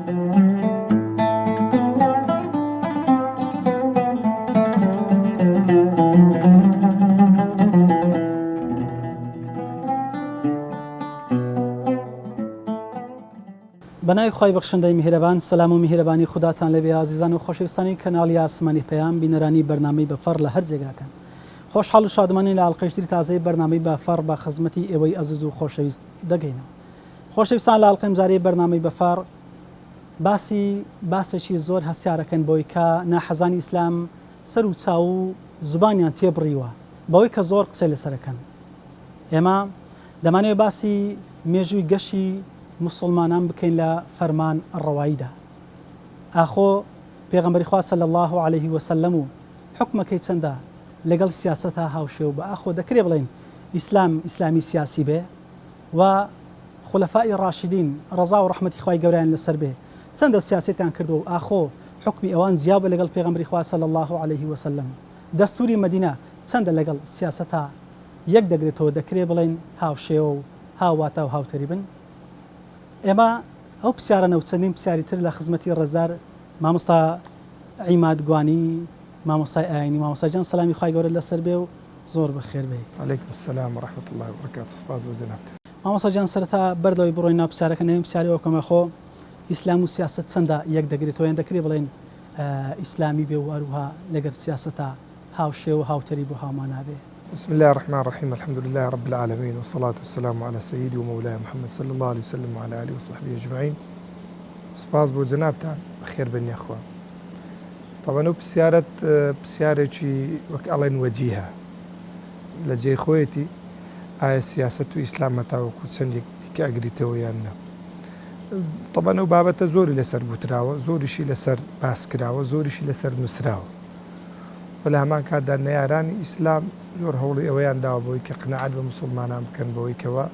بەناوی خی بەخشندەی میهرەبان، سەلام و میهرەبانی خوداتان لەبێ ئازیزان و خۆشەویستانی کەناڵی ئاسمانی پەیام بینەرانی بەرنامەی بەفەڕ لە هەر جێگاکەن. خۆشحاڵ و شادمانی لە ئاڵقەیشتری تازەی بەرنامەی بەفەڕ بە خزمەتی ئێوەی ئەزیز و خۆشەویست دەگەینەوە. خۆشەویستان، لە ئاڵقەی ئەمجارەی بەرنامەی بەفەڕ باسێکی زۆر هەستیارەکەن بۆی کە ناحەزانی ئیسلام سەر و چاو و زبانیان تێبڕیوە بەوەی کە زۆر قسەی لەسەرەکەن. ئێمە دەمانەوێت باسی مێژووی گەشی مسلمانان بکەین لە فەرمان ڕەواییدا. ئاخۆ پێغەمبەری خوا صلی الله عليه وسلم و حکمەکەی چەندە لەگەڵ سیاسەتە هاوشێو بە ئاخۆ دەکرێ بڵێن ئیسلامی سیاسی بێ و خولەفای ڕاشیدین ڕەزا و ڕەحمەتی خوای گەورەیان لەسەر بێ چەندە سیاسەتیان کردو و ئاخۆ حکمی ئەوان زیابە لەگەڵ پێغەمبەری خوا صلی الله عليه وسلم. دەستوری مەدینە چەندە لەگەڵ سیاسەتە یەک دەگرێتەوە، دەکرێ بڵێن هاوشێوە و هاواتە و هاوتەری بن. ئێمە ئەو پرسیارە نەوچەندین پرسیاری تر لە خزمەتی ڕێزدار مامۆستا عیماد گوانی، مامۆستای ئاینی. مامۆستاجان سەلامی خوای گەورە لەسەر بێ و زۆر بەخێر بێ. عەلەیکم السەلام و ڕەحمەت الله وبەرەکاتوه. سپاس بۆ جەنابتان. مامۆستاجان سەرەتا بەردەوای بڕۆین ناو پرسیارەکە نەوەی پرسیاری ئەوکەمە خۆ ئیسلام و سیاست چەندە یەک دەگرێتەوە، یان دەکرێ بڵێن ئیسلامی بێ و هەروەها لەگەر سیاسەتە هاوشێ و هاوتەری بۆ هاومانا بێ. بسم الله الرحمن الرحيم، الحمد لله رب العالمين، والصلاة والسلام على سيدي ومولاي محمد صلى الله عليه وسلم وعلى آله وصحبه أجمعين. سپاس بۆ جەنابتان، بەخێر بن یەخوا. طبعا ئەو پرسیارێکی وەک ئەڵێن وەجیهە لە جێی خۆیەتی، ئایا سیاسەت و ئیسلام تاوەکو چەندێک دیکە ئەگریتەوە یان نە. طبعا ئەو بابەتە زۆری لەسەر گوتراوە، زۆریشی لەسەر باس کراوە، زۆریشی لەسەر نووسراوە. و لە هەمان کاتدا نەیارانی ئیسلام زۆر هەوڵی ئەوەیان داوە بۆی کە قناعەت بە موسڵمانان بکەن بەوەی کەوە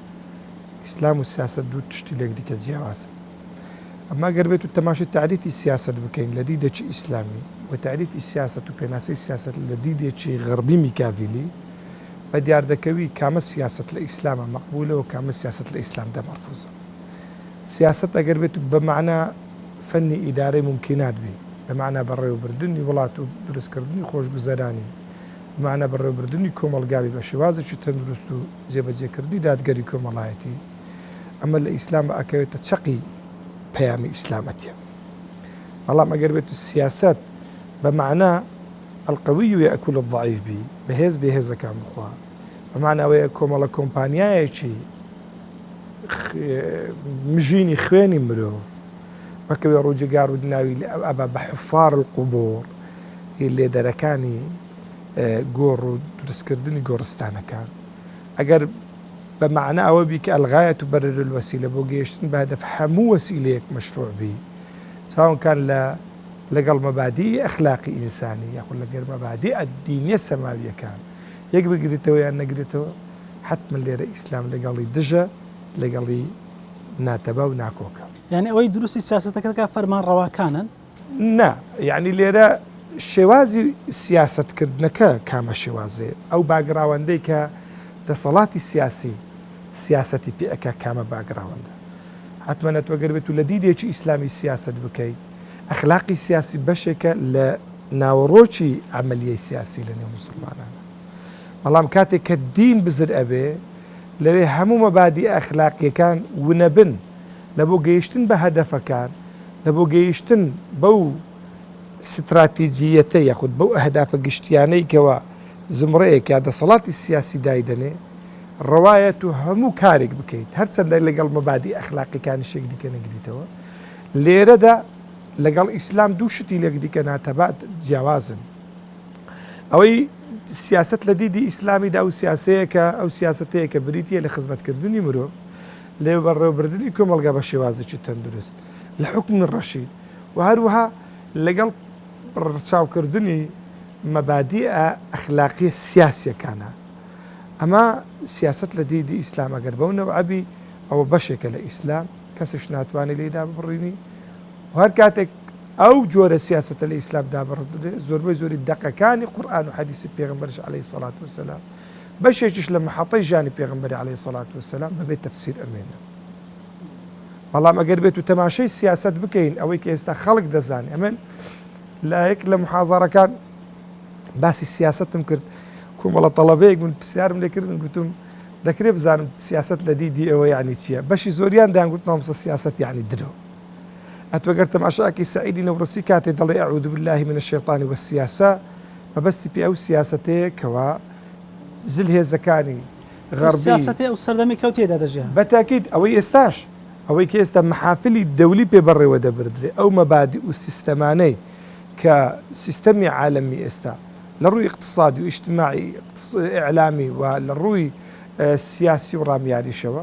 ئیسلام و سیاسەت دوو تشتی لێک دیکە جیاوازن. ئەمما گەر بێت و تەماشای تعریفی سیاسەت بکەین لە دیدێکی ئیسلامی و تعریفی سیاسەت و پێناسەی سیاسەت لە دیدێکی غەربی میکاڤیلی، بە دیار دەکەوی کامە سیاسەت لە ئیسلامە مەقبولە و کامە سیاسەت لە ئیسلامدا مەرفوزە. سیاسەت ئەگەر بێت بەمەعنا فەنی ئیدارەی ممکنات بێ، بەمەعنا بەڕێوەبردننی وڵات و دروستکردنی خۆشگوزەرانی، بەمەعنا بەڕێوەبردننی کۆمەڵگاوی بە شێوازێکی تەندروست و جێبەجێکردنی دادگەری کۆمەڵایەتی، ئەمە لە ئیسلام بە ئەکەوێتە چەقی پەیامی ئیسلامەتیە. بەڵام ئەگەر بێت و سیاسەت بەمەعنا ئەلقەوی یەئکول الضەعیف بی، بەهێز بێهێزەکان بخوا، بەمەعنا ئەوەیە کۆمەڵە کۆمپانیایەکی مژینی خوێنی مرۆڤ وەکەوێ ڕووجگار و دناوی ئەبا بە حفار القوبور، لێدەرەکانی گۆڕ و دروستکردنی گۆڕستانەکان، ئەگەر بە معنە ئەوە بی کە ئەلغایەت و بەرر الوەسیلە بۆ گەیشتن بە هەدەف هەموو وەسیلەیەک مەشروع بی، سواء کان لەگەڵ مەبادی ئەخلاقی ئینسانی یاخود لەگەڵ مەبادی ئەدینیە سەماویەکان یەک بگرێتەوە یان نەگرێتەوە، حتمما لێرە ئیسلام لەگەڵی دژە، لەگەڵی ناتەبا و ناکۆکە. یعنی ئەوەی دروستی سیاسەتەکە فەرمان ڕەواکانن؟ نا، یعنی لێرە شێوازی سیاسەتکردنەکە کامە شێوازەیە، ئەو باگراوەندەی کە دەسەڵاتی سیاسەتی پێەکە کامە باگراوەندە. حتمما نەتوەگەر بێت و لە دیدێکی ئیسلامی سیاسەت بکەیت، ئەخلاقی سیاسی بەشێکە لە ناوەڕۆکی عەمەلیەی سیاسی لە نێو موسڵمانانە. بەڵام کاتێک کە دین بزر ئەبێ، لەوێ هەموو مەبادی ئەخلاقیەکان ونەبن لە بۆ گەیشتن بە هەدەفەکان، لە بۆ گەیشتن بەو ستراتیجیەتە یاخود بەو ئەهدافە گشتیانەی کەوە زمڕەیەک یا دەسەڵاتی سیاسی دایدەنێ، ڕەوایەت و هەموو کارێک بکەیت هەرچەندە لەگەڵ مەبادی ئەخلاقیەکانی شێک دیکە نەگریتەوە، لێرەدا لەگەڵ ئیسلام دوو شتی لێک دیکە ناتەبات جیاوازن. ئەوەی سیاست لە دیدی ئیسلامیدا ئەو سیاسەیەکە ئەو سیاسەتەیە کە بریتە لە خزمەتکردنی مرۆڤ، لێ بەڕێوەبردننی کۆمەڵگا بە شێوازێکی تەندروست، لە حکم ڕەشید و هەروەها لەگەڵ ڕچاوکردنی مەبادی ئەخلاقی سیاسیەکانە. ئەمە سیاست لە دیدی ئیسلام ئەگەر بەو نەوعەبی ئەوە بەشێکە لە ئیسلام، کەسش ناتوانێت لێدا ببڕینی، و هەر کاتێک ئەو جۆرە سیاسەتە لە ئیسلامدا بڕدرێ، زۆربەی زۆری دەقەکانی قورئان و حەدیسی پێغەمبەرش عەلەیهی سەڵات وەسەلام بەشێکیش لە محەڵەی ژانی پێغەمبەری عەلەیهی سەڵات وەسەلام بەبێ تەفسیر ئەمێنە. بەڵام ئەگەر بێت و تەماشای سیاست بکەین ئەوەی کە ئێستا خەڵک دەزانێ ئەمن لایەک لە محازەڕەکان باسی سیاستم کرد کۆمەڵە تەڵەبەیەک من پرسیارم لێکردن گوتم دەکرێت بزانم سیاست لە دیدی ئەوە یعنی چییە بەشی زۆریان دایانگوت نامسە سیاست یعنی درۆ ئەتوەگەر تەماشاکی سعیدی نەورەسی کاتێ دەڵێ ئەعوذ بالله من الشیطان والسیاسە مەبەستی پێ ئەو سیاستەیە کەوا زلهێزەکانی غەربی سیاسەتی ئەو سەردەمی کەوتێدا دەژیان بەتاکید ئەوەی ئێستاش ئەوەی کە ئێستا محافلی دەولی پێ بەڕێوە دەبردرێ ئەو مەبادی و سیستەمانەی کە سیستەمی عالەمی ئێستا لە ڕووی اقتصادی و اجتماعی ئیعلامی و لە ڕووی سیاسی و ڕامیاریشەوە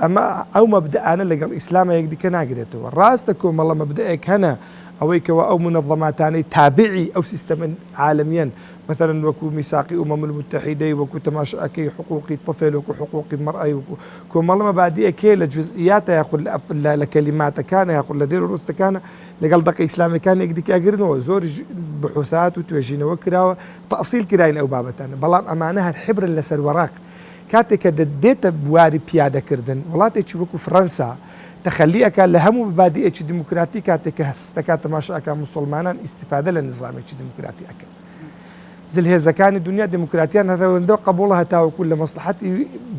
ئەمە ئەو مەبدەانە لەگەڵ ئیسلامە یەکدیکە ناگرێتەوە ڕاستە کۆمەڵە مەبدەیەک هەنە ئەوەی کەەوە ئەو منەظەماتانەی تابعی ئەو سیستەمە عالەمیەن مثلا وەکو میساقی ئومەم المتحیدەی وەکو تەماشاکەی حقوقی طفل وەکو حقوقی مەرئەی وەکو کۆمەڵە مەبادیەکێ لە جزئیاتە یاخود لە کەلیماتەکانە یاخود لە دێر و ڕستەکانە لەگەڵ دەقە ئیسلامیەکان یەکدیکاگرنەوە زۆر بحوثات و توێژینەوە کراوە تەئسیل کراین ئەو بابەتانە بەڵام ئەمانە هەر حبرن لەسەر وەراق کاتێککە دەبێتە بواری پیادەکردن وڵاتێکی وەکو فەڕەنسا تەخەلیەکە لە هەموو بابادیەکی دموکراتی کاتێککە هەستەکە تەماشاکە مسلمانان ئیسیفادە لە نظامێکی دموکراتی ئەەکەن زلهێزەکانی دنیا دموکراتیان هەرەوەندە قبوڵە هەتاوەکو لە مەسلحەتی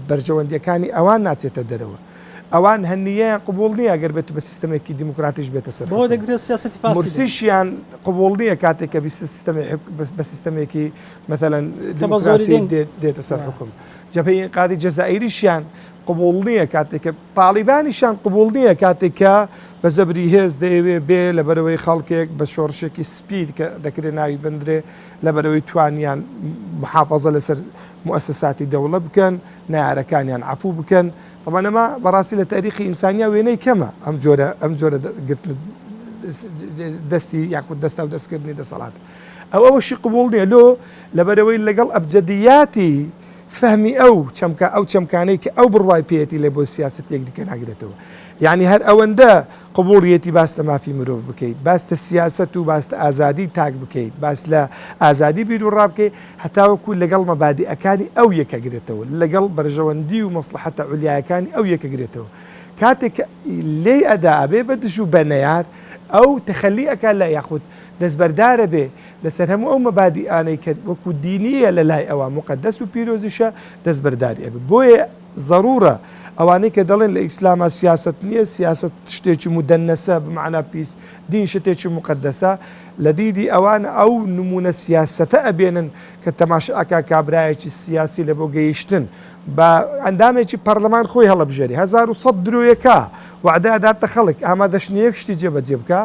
بەرژەوەندیەکانی ئەوان ناچێتە دەرەوە ئەوان هەنیەیان قبول نییە ئەگەر بێت بە سیستەمێکی دموکراتیش بێتە سەر بۆ دەگرێت سیاسەتی فاسد مرسیشیان قبول نییە کاتێککە بە سیستەمێکی مثلەن دموکراسی دێتە سەر حکم جەبهەی ئینقاذی جەزائیریشیان قبول نییە کاتێککە تاڵیبانیشان قبول نییە کاتێککە بە زەبری هێز دەیەوێ بێ لە بەرەوەی خەڵکێک بە شۆڕشێکی سپید کە دەکرێت ناوی بندرێ لە بەرەوەی توانیان محافەزە لەسەر موسساتی دەوڵە بکەن نایارەکانیان عفو بکەن طبعاً بەڕاستی لە تاریخی ئینسانیا وێنەی کەمە ئەم جۆرە دەستی یاخود دەستا و دەستکردنی دەسەڵات ئەوەشی قبول نییە لۆ لە بەرەوەی لەگەڵ ئەبجەدیاتی فهمی ئەو چەمکانەی کە ئەو بڕوای پێێتی لێ بۆ سیاست یەکدیکە ناگرێتەوە یعنی هەر ئەوەندە قبوڵیەتی باس لە مافی مرۆڤ بکەیت باستە سیاست و باستە ئازادی تاک بکەیت باس لە ئازادی بیر و ڕابکەیت هەتاوەکو لەگەڵ مەبادیئەکانی ئەو یەکەگرێتەوە لەگەڵ بەرژەوەندی و مەسلحەتە عولیایەکانی ئەو یەکەگرێتەوە کاتێک لێ ئەدا ئەبێ بەدش و بەنەیار ئەو تەخەلیەکە لە یاخود دەستبەردارە بێ لەسەر هەموو ئەو مەبادیئانەی کە وەکو دینیە لە لای ئەوە مقدەس و پیرۆزیشە دەستبەرداری ئەبێ بۆیە ضرورە ئەوانەی کە دەڵێن لە ئیسلامە سیاست نییە سیاست شتێکی مدەنەسە بمعنا پیس دین شتێکی مقدەسە لە دیدی ئەوان ئەو نمونە سیاستە ئەبێنن کە تەماشاکە کابرایەکی سیاسی لە بۆ گەیشتن بە ئەندامێکی پەرلەمان خۆی هەڵەبژێری 1970 درۆیەکە وعداداتە خەڵک ئامادەشنەیەک شتی جێبەجێ بکە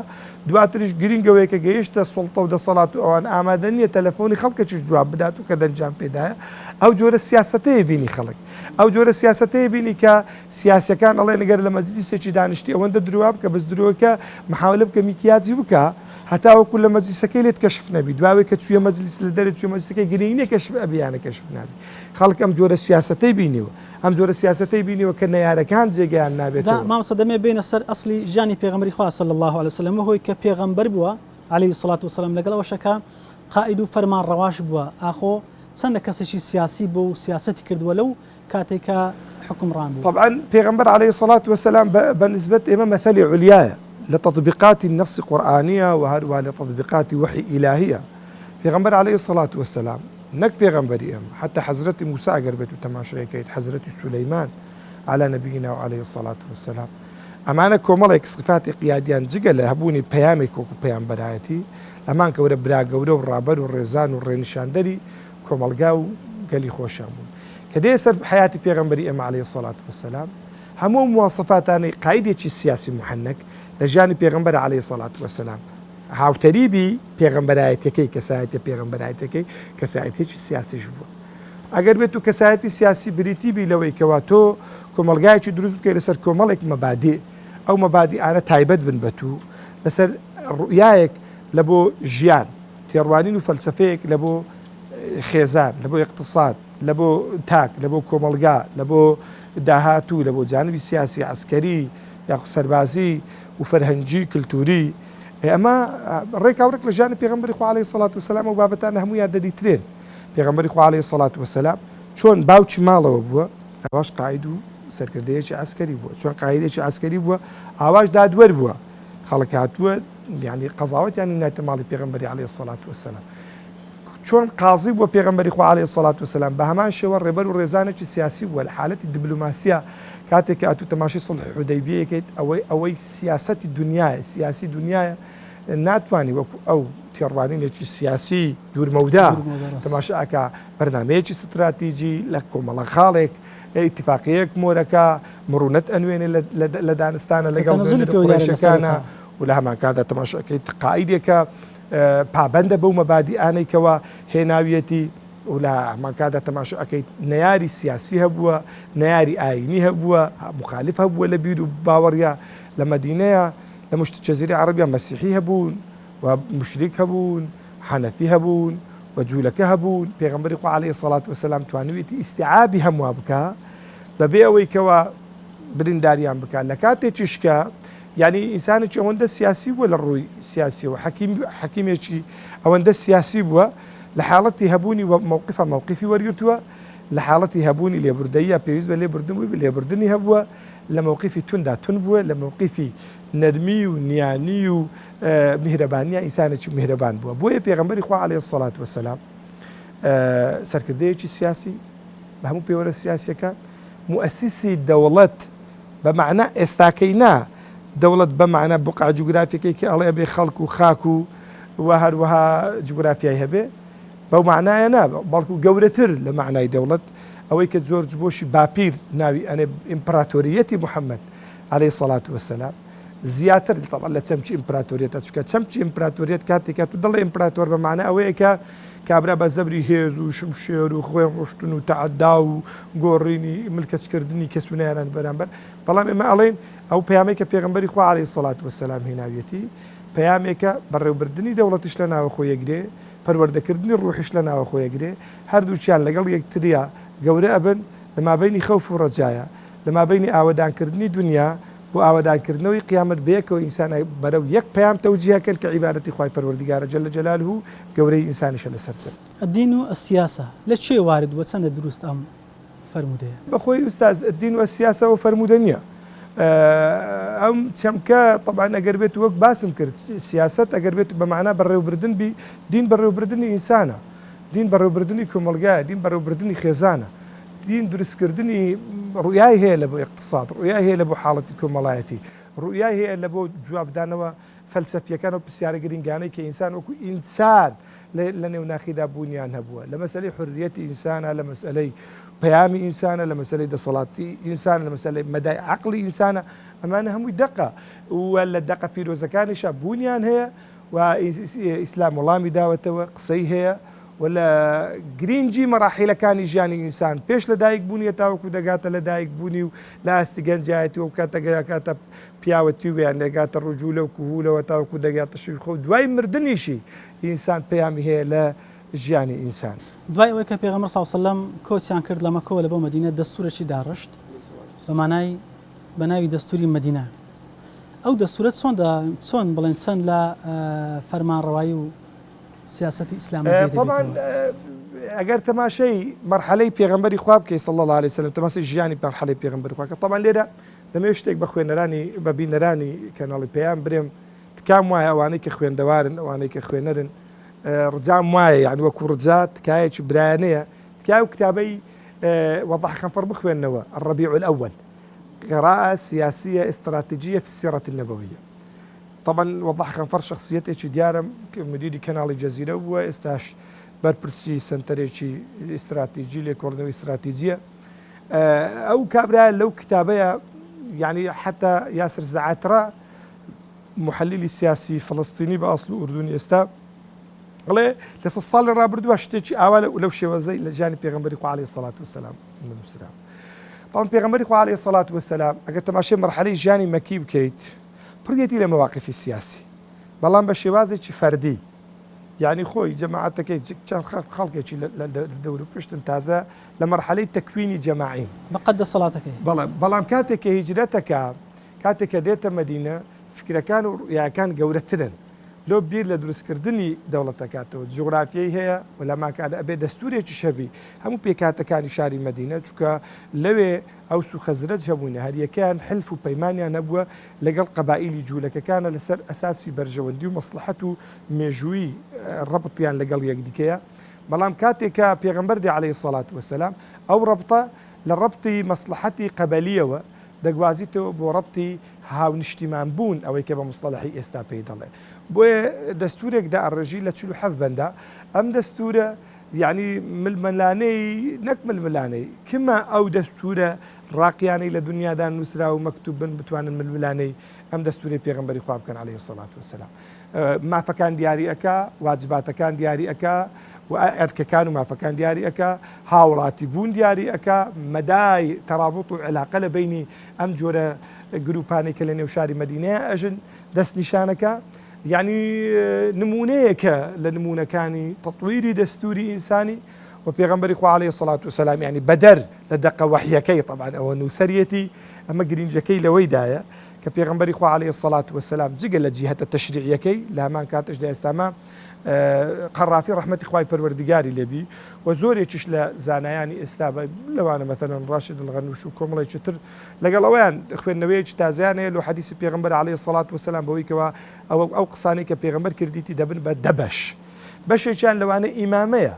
دواتریش گرنگەوەی کە گەیشتە سوڵتە و دەسەڵات و ئەوان ئامادە نییە تەلەفۆنی خەڵکەکیش جواب بدات و کە دەنجام پێدایە ئەو جۆرە سیاستەیە بینی خەڵک ئەو جۆرە سیاستەیە بینی کە سیاسەکان ئەڵێ نەگەر لە مەجلیسی سێکی دانیشتی ئەوەندە دروا بکە بەس درۆکە محاولە بکە میکیاجی بکە هەتاوەکو لە مەجلیسەکەی لێت کەشف نەبی دواوی کە چویە مەجلیس لە دەرێت چوە مەجلیسەکەی گرنگی کەشف ئەبیانە کەشف نابی خەڵک ئەم جۆرە سیاستەی بینیوە ئەم جۆرە سیاستەی بینیوە کە نەیارەکان جێگەیان نابێتەوە مامۆستا دەمێ بێنە سەر ئەسلی ژیانی پێغەمبەری خوا صلی الله علیه وسلم هۆی کە پێغەمبەر بووە عەلەیهی سڵات وسەلام لەگەڵ ئەوەشەکە قائید و فەرمان ڕەواش بووە ئاخۆ چەندە کەسێکی سیاسی بوو و سیاسەتی کردووە لەو کاتێکە حکمڕان بوو طبعا پێغەمبەر عەلەیهی الصلاة والسلام بنسبة ئێمە مەثەلی عولیایە لتطبيقات النص القرآنية وهروها لتطبيقات وحي إلهية پیغمبر عليه الصلاة والسلام نك پیغمبري حتى حضرة موسى قربت تماشا كيت حضرة سليمان على نبينا وعليه الصلاة والسلام أمانة كومالك صفات قياديان جگل هبوني بيامك وكو پیغمبرایتی أمان كورا برا قورا والرابر والرزان والرينشاندري كومالقاو قالي خوشامون كده يسر حياتي پیغمبري عليه الصلاة والسلام همو مواصفاتاني قايدة السياسي محنك لجاني پیغمبر عليه الصلاة والسلام هاوتەریبی پێغەمبەرایەتەکەی کەسایەتە پێغەمبەرایەتەکەی کەسایەتێکی سیاسیش بووە ئەگەر بێت و کەسایەتی سیاسی بریتیبی لەوەی کەوا تۆ کۆمەلگایەکی دروست بکەیت لەسەر کۆمەڵێک مەبادی ئەو مەبادیانە تایبەت بن بە تو لەسەر ڕوئیایەک لە بۆ ژیان تێڕوانین و فەلسەفەیەک لە بۆ خێزان لە بۆ اقتصاد لە بۆ تاک لە بۆ کۆمەلگا لە بۆ داهاتوو لە بۆ جانبی سیاسی عسکەری یاخو سەربازی و فەرهەنگی کلتوری ئەمە ڕێکاوڕێک لە ژیانی پێغەمبەری خوا عەلەیهی سڵات وسەلام و بابەتانە هەموویان دەدیترێن پێغەمبەری خوا عەلەیهی سڵات وسەلام چۆن باوکی ماڵەوە بووە ئەوەش قاید و سەرکردەیەکی عسکەری بووە چۆن قایدێکی عسکەری بووە ئاواش دادوەر بووە خەڵک هاتووە یعنی قەزاوەتیانی نایتە ماڵی پێغەمبەری عەلەیهی سەڵات وەسەلام چۆن قازی بووە پێغەمبەری خوا عەلەیهی سەڵات وەسەلام بە هەمان شێوە ڕێبەر و ڕێزانێکی سیاسی بووە لە حالەتی دیبلۆماسیە کاتێک کە ئەتوو تەماشای سڵح حودەیبیەکەیت ئەوەی سیاسەتی دنیایە سیاسی دنیایە ناتوانانی وەکو ئەو تێڕوانینێکی سیاسی دوورمەودا تەماشاکە بەرنامەیەکی ستراتیژی لە کۆمەڵە خاڵێک ئیتیفاقیەک مۆرەکە مڕونەت ئەنوێنێ لە دانستانە لەگەڵ قوڕیشەکانە و لە هەمان کاتدا تەماشاکەی قائیدێکە پابەندە بەو مەبادیئانەیەکەوە هێناویەتی و لە هەمان کاتدا تەماشاکەی نەیاری سیاسی هەبووە نەیاری ئاینی هەبووە مخالف هەبووە لە بیر و باوەڕیا لە مەدینەیە لە مشت جەزیرەی عەرەبیە مەسیحی هەبوون و مشریک هەبوون حەنەفی هەبوون و جوولەکە هەبوون پێغەمبەری خوا عەلەیهی سەڵات وەسەلام توانوویەتی ئیستیعابی هەموو بکە بەبێ ئەوەی کەوە برینداریان بکات لە کاتێکیش کە یعنی ئینسانێکی ئەوەندە سیاسی بووە لە ڕووی سیاسیەوە حەکیمێکی ئەوەندە سیاسی بووە لە حاڵەتی هەبوونی مووقفە مووقفی وەرگرتووە لە حاڵەتی هەبوونی لێبوردەیە پێویست بە لێبوردن بووی لێبوردنی هەبووە لە مووقفی توندا تون بووە لە مووقفی نەرمی و نیانی و میهرەبانیە ئینسانێکی میهرەبان بووە بۆیە پێغەمبەری خوا عەلەیهی سەڵات وەسەلام سەرکردەیەکی سیاسی بە هەموو پێوەرە سیاسیەکان مؤسسی دەوڵەت بە معنە ئێستاکەی نا دەوڵەت بە معنە بقع جوگرافیەکەی کە ئەڵێ بێ خەڵک و خاک و هەروەها جوگرافیای هەبێ بەو معنایە نا بەڵکو گەورەتر لە معنای دەوڵەت ئەوەی کە جۆرج بۆشی باپیر ناوی ئەنێ ئیمپراتۆریەتی محەممەد عەلەیهی سەڵات وەسەلام زیاتر لە چەمچی ئیمپراتۆریەتە چکە چەمچی ئیمپراتۆریەت کاتێکە تو دەڵێ ئیمپراتۆر بە معنە ئەوەیە کە کابرا بە زەبری هێز و شمشێر و خوێن ڕۆشتن و تەعەدا و گۆڕینی ملکەچکردنی کەسونایان بەرامبەر بەڵام ئێمە ئەڵێن ئەو پەیامەی کە پێغەمبەری خوا عەلەیهی سەڵات وەسەلام هێناویەتی پەیامێکە بەڕێوەبردننی دەوڵەتیش لە ناوە خۆی یەکرێ پەروەردەکردنی ڕوحیش لە ناوە خۆی یەکرێ هەردووچیان لەگەڵ یەکتریا گەورە ئەبن لە مابەینی خەوف و ڕەجایە لە مابەینی ئاوەدانکردنی دنیا بۆ ئاوەدانکردنەوەی قیامەت بەیەکەوە ئینسان بەرەو یەک پەیام تەوجیهەکەن کە عیبادەتی خوای پەروەردیگارە جەل جەلاله و گەورەی ئینسانیشە لەسەرچن الدین و السیاسە لە چێ وارد بووە چەندە دروست ئەم فەرمودەیە بەخۆی ئوستاز الدین و السیاسەوە فەرمودە نییە ئەم چەمکە طبعاً ئەگەر بێت وەک باسم کرد سیاست ئەگەر بێت بە معنە بەڕێوەبردن بی دین بەڕێوەبردنی ئینسانە دین بەڕێوەبردنی کۆمەلگایە دین بەڕێوەبردنی خێزانە دین دروستکردنی ڕویای هەیە لە بۆ اقتصاد ڕویای هەیە لە بۆ حاڵەتی کۆمەڵایەتی ڕویای هەیە لە بۆ جوابدانەوە فەلسەفیەکان و پرسیارە گرنگانەی کە ئینسان وەکو ئینسان لە نێوناخیدا بوونیان هەبووە لە مەسەلەی حورریەتی ئینسانە لە مەسەلەی پەیامی ئینسانە لە مەسەلەی دەسەڵاتی ئینسان لە مەسەلەی مەدای عەقڵی ئینسانە ئەمانە هەمووی دەقە و لە دەقە پیرۆزەکانیشە بوونیان هەیە و ئیسلام وەڵامی داوەتەوە قسەی هەیە و لە گرنگی مەراحیلەکانی ژیانی ئینسان پێش لە دایک بوونیە تاوەکو دەگاتە لە دایک بوونی و لە ئاستی گەنجایەتی و کاتە پیاوەتی ویان دەگاتە ڕوجوولە و کوهولەوە تاوەکو دەگاتە شوی خۆ دوای مردنیشی ئینسان پەیامی هەیە لە ژیانی ئینسان دوای ئەوەی کە پێغەمبەر صلی الله علیه و سلم کۆچیان کرد لە مەکەوە لە بۆ مەدینە دەستورێکی داڕشت بە ناوی دەستوری مەدینە ئەو دەستورەت چۆن بڵێن چەند لە فەرمانڕەوایی و سیاسەتی ئیسلامی طبعاً ئەگەر تەماشای مەرحەلەی پێغەمبەری خوا بکەی صلی الله علیه و سلم تەماشای ژیانی مەرحەلەی پێغەمبەری خوا کە طبعاً لێرە دەمەوێت شتێک بە خوێنەرانی بە بینەرانی کەناڵی پێیان برێم تکام وایە ئەوانەی کە خوێندەوارن ئەوانەی کە خوێنەرن ڕجام وایە یعنی وەکو ڕجا تکایەکی برایانەیە تکای و کتابەی وضح خنفر بخوێنەوە الربيع الأول قراءة سياسية استراتيجية في السيرة النبوية. طبعا وضح خنفر شخصيته ديارم مدير كنال الجزيرة واستاش بربرسي سنتريشي استراتيجي لكورنو استراتيجية أو كابرا لو كتابية يعني حتى ياسر زعاترا محلل سياسي فلسطيني بأصله أردني استا قال لصال الرابرد واشتكي أولا ولو شيء وزي لجانب بيغمبري عليه الصلاة والسلام طبعا بيغمبري عليه الصلاة والسلام أقلت ماشي مرحلة جاني مكيب كيت برديتي لمواقف السياسي بلان بشوازي فردي يعني خوي جماعتك كان خلقك للدولة بشتن تازة لمرحلة تكويني جماعي بقد صلاتك بلان كاتك هجرتك كاتك ديت مدينة فكرة كانوا يعني كان جورتنا لۆ بیر لە دروستکردنی دەوڵەتەکاتەوە جوغرافیای هەیە و لە ماکاتە ئەبێ دەستورێکی شەبی هەموو پێکاتەکانی شاری مەدینە چونکە لەوێ ئەوس و خەزرەج هەبوونە هەریەکان حلف و پەیمانیان هەبووە لەگەڵ قەبائیلی جوولەکەکانە لەسەر ئەساسی بەرژەوەندی و مەسلحەت و مێژووی ڕەبتیان لەگەڵ یەکدیکەیە بەڵام کاتێکە پێغەمبەر عەلەیهی سەڵات وەسەلام ئەو ڕەبتە لە ڕەبتی مەسلحەتی قەبەلیەوە دەگوازیتەوە بۆ ڕەبتی هاونیشتیمان بوون ئەوەی کە بە مستەڵەحی ئێستا پێی دەڵێ بۆیە دەستورێکدا ئەڕێژی لە 47 بەندا ئەم دەستورە یعنی ململانەی نەک ململانەی کمە ئەو دەستورە ڕاقیانەی لە دنیادا نووسرا و مەکتوب بن بتوانن ململانەی ئەم دەستوری پێغەمبەری خوا بکەن عەلەیهی سەڵات وەسەلام مافەکان دیاری ئەکا واجباتەکان دیاری ئەکا و ئەرکەکان و مافەکان دیاری ئەکا هاوڵاتی بوون دیاری ئەکا مەدای تەرابوت و علاقە لە بینی ئەم جۆرە گروپانی کە لە نێو شاری مەدینەیە ئەژن دەست نیشانەکە یعنی نمونەیەکە لە نمونونەکانی تەطویری دەستوری ئینسانی و پێغەمبەری خوا عەلەیهی سەڵات وسەلام یعنی بەدەر لە دەقە وەحیەکەی طبعاً ئەوە نووسەرەتی ئەمە گرنجەکەی لەوەیدایە کە پێغەمبەری خوا عەلەیهی سەڵات وسەلام جگە لە جیهەتە تەشریعیەکەی لە هەمان کاتەشدا ئێستاما قەرافی ڕەحمەتی خوای پەروەردگاری لێبی و زۆرێکیش لە زانایانی ئێستا لەوانە مەثەلەن ڕاشد الغەنووش و کۆمەڵێکی تر لەگەڵ ئەویان خوێندنەوەیەکی تازیانەیە لە حەدیسی پێغەمبەر عەلەیهی سەڵات وسەلام بەوەی کەوە ئەو قسانەی کە پێغەمبەر کردیتی دەبن بە دەبەش بەشێکیان لەوانە ئیمامەیە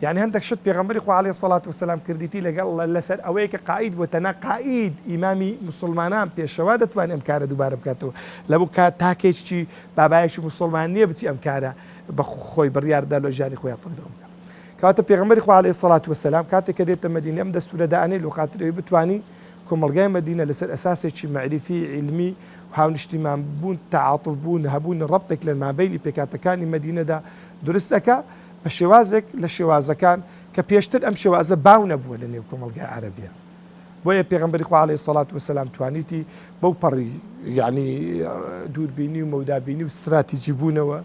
يعني هەندێک شت پێغەمبەری خوا عەلەیهی سەڵات وسەلام کردیتی لەگەڵ لەسەر ئەوەیە کە قائید وتەنا قائید ئیمامی مسلمانان پێشەوا دەتوانێت ئەم کارە دووبارە بکاتەوە لە بۆ کات تاکێکی بابایەکی مسلمان نییە بچی ئەم کارە بە خۆی بڕیاردا لە ژیانی خۆیان تەطبیق بکات کەواتە پێغەمبەری خوا عەلەیهی سەڵات وسەلام کاتێک کە دێتە مەدینە ئەم دەستورە دائانەی لە خاترەوەی بتوانی کۆمەڵگای مەدینە لەسەر ئەساسێکی معریفی علمی و هاونیشتیمان بوون تعاتف بوون هەبوون ڕەبتێک لە مابەینی پێکاتەکانی مەدینەدا دروست دەکات بە شێوازێک لە شێوازەکان کە پێشتر ئەم شێوازە باو نەبووە لە نێو کۆمەڵگای عەرەبیە بۆیە پێغەمبەری خوا عەلەیهی سەڵات وسەلام توانیتی بەو پەڕی یعنی دووربینی و مەودابینی و استراتیجی بوونەوە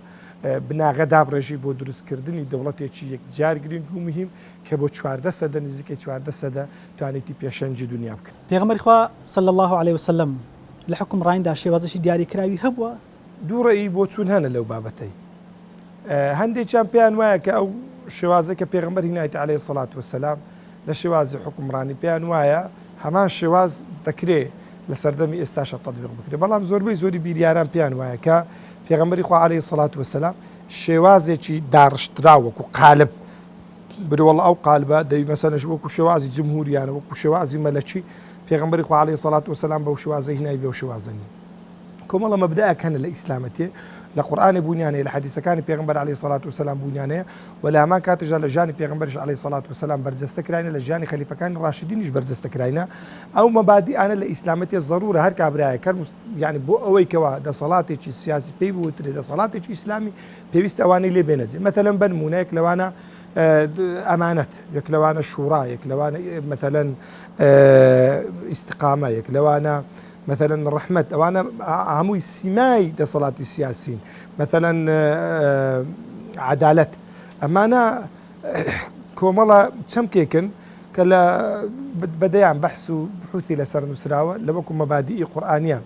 بناغە دابڕێژی بۆ دروستکردنی دەوڵەتێکی یەکجار گرنگ و مهم کە بۆ 14 سەدە نزیکەی 14 سەدە توانێتی پێشەنجی دنیا بکەن پێغەمبەری خوا صلی الله علیه وسلم لە حکمڕانیدا شێوازەشی دیاریکراوی هەبووە دوو ڕێی بۆ چوون هەنە لەو بابەتەی هەندێکیان پێیان وایە کە ئەو شێوازە کە پێغەمبەر هینایەتی عەلەیهی سەڵات وسەلام لە شێوازی حکمڕانی پێیان وایە هەمان شێواز دەکرێت لە سەردەمی ئێستاشە تەطبیق بکرێت بەڵام زۆربەی زۆری بیریاران پێیان وایە کە پێغەمبەری خوا عەلەیهی سەڵات وسەلام شێوازێکی داڕشترا وەکو قالب بروەڵە ئەو قالبە دەی مەسەلەن وەکو شێوازی جمهوریانە وەکو شێوازی مەلەکی پێغەمبەری خوا عەلەیهی سەڵات وسەلام بەو شێوازە هینای بەو شێوازەنی کۆمەڵە مەبدەیەکەنە لە ئیسلامەتێ لە قورئانی بوونیانەیە لە حەدیسەکانی پێغەمبەر عەلەیهی سەڵات وسەلام بوونیانەیە و لە هەمان کاتێکدا لە ژیانی پێغەمبەریش عەلەیهی سەڵات وسەلام بەرجەستە کراینە لە ژیانی خەلیفەکانی ڕاشیدینیش بەرجەستە کراینە ئەو مەبادیئانە لە ئیسلامەتێ ضرورە هەر کابرایە کەر یعنی بۆ ئەوەی کەوا دەسەڵاتێکی سیاسی پێی بوترێ دەسەڵاتێکی ئیسلامی پێویستە ئەوانەی لێ بێنەجێ مەثەلەن بەنمونە یەک لەوانە ئەمانەت یەک لەوانە شوڕا یەک لەوانە مەثەلەن ئیستیقامە یەک لەوانە مثلا الرحمة أوانا عموي سماي دصلات السياسيين مثلا عدالة أمانا كومالا تشمكيكن كلا بدأ بحث بحوثي لسر نسراوة لبكم مبادئ قرآنية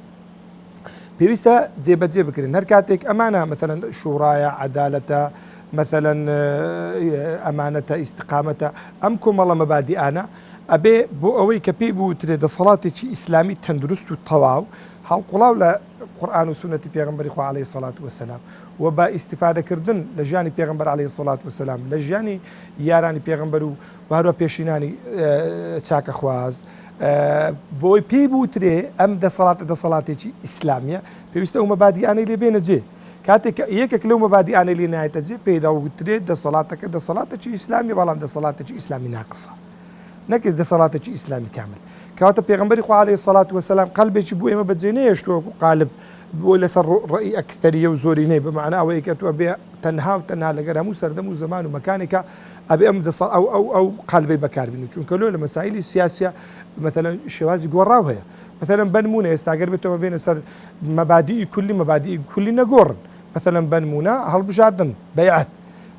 بيوستا زي بكرين هركاتك أمانة مثلا شورايا عدالة مثلا أمانة استقامة أمكم الله مبادئ أنا ئەبێ بۆ ئەوەی کە پێی بوترێ دەسەڵاتێکی ئیسلامی تەندروست و تەواو هەڵقوڵاو لە قورئان و سونەتی پێغەمبەری خوا عەلەیهی سەڵات وسەلام و بە ئیستیفادەکردن لە ژیانی پێغەمبەر عەلەیهی سەڵات وسەلام لە ژیانی یارانی پێغەمبەر و هەروە پێشینانی چاکەخواز بۆی پێی بوترێ ئەم دەسەڵاتێکی ئیسلامیە پێویستە ئەو مەبادیئانەی لێ بێنە جێ کاتێک یەکێک لەو مەبادیئانەی لێ نایەتە جێ پێیدا وترێت دەسەڵاتێکی ئیسلامی بەڵام دەسەڵاتێکی ئیسلامی ناقسە نەکرد دەسەڵاتێکی ئیسلامی کامل کەواتە پێغەمبەری خوا عەلەیهی سەڵات وسەلام قەلبێکی بۆ ئێمە بەجێ نەهێشتووە قالب بۆ لەسەر ڕەئی ئەکتەریە و زۆری نەی بەمعنە ئەوەیە کە تۆ بێ تەنها و تەنها لەگەر هەموو سەردەم و زەمان و مەکانێکە ئەبێ ئەم ئەو قالبەی بەکاربێنێت چونکە لە مەسائیلی سیاسیە مثلا شێوازی گۆڕاو هەیە مثلا بنمونە ئێستاگەر بێتەوە بێنە سەر مەبادیئی کولی نەگۆڕن مثلا بنمونە هەڵبژاردن بەیعەت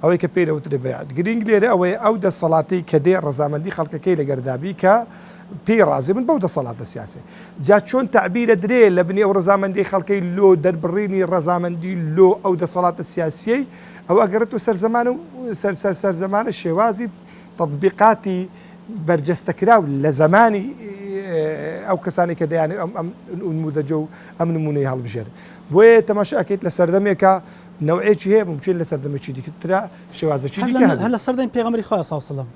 ئەوەی کە پێی دەوترێ بەیعەت گرنگ لێرە ئەوەیە ئەو دەسەڵاتی کە دێ ڕەزامەندی خەڵکەکەی لەگەردابی کە پێی ڕازێ من بەو دەسەڵاتە سیاسی جا چۆن تعبیرە درێ لە بنی ئەو ڕەزامەندی خەڵکەی لۆ دەربڕینی ڕەزامەندی لۆ ئەو دەسەڵاتە سیاسیەی ئەو ئەگەرێت و سەرزەمانە شێوازی تطبیقاتی بەرجەستەکراو لە زمانی ئەو کەسانی کە دەیانێ ئەم نمودەجە و ئەم نمونەی هەڵبژێر بۆیە تەماشاکەیت لە سەردەمێکە نەوعێکی هەیە بمچین لە سەردەمێکی دیکەترا شێوازەکی هەر لە سەردەمی پێغەمبەری خوا صلی الله علیه وسلم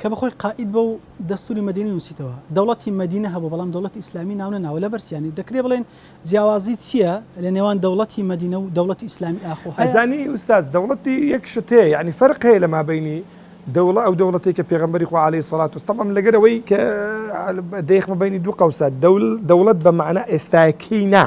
کە بەخۆی قائید بە و دەستوری مەدینە نووسیتەوە دەوڵەتی مەدینە هەبوو بەڵام دەوڵەتی ئیسلامی ناونە ناوە لە بەرسیانی دەکرێت بڵێن جیاوازی چییە لە نێوان دەوڵەتی مەدینە و دەوڵەتی ئیسلامی ئاخۆ ئەزانی ئوستاز دەوڵەتی یەکشت هەیە یعنی فەرق هەیە لە مابینی دەوڵە ئەو دەوڵەتی کە پێغەمبەری خوا عەلەیهی سەڵات وەسەلام لەگەرەوەی کە دەیخمە بینی دوو قەوسە دەوڵەت بە معنە ئێستاکەی نا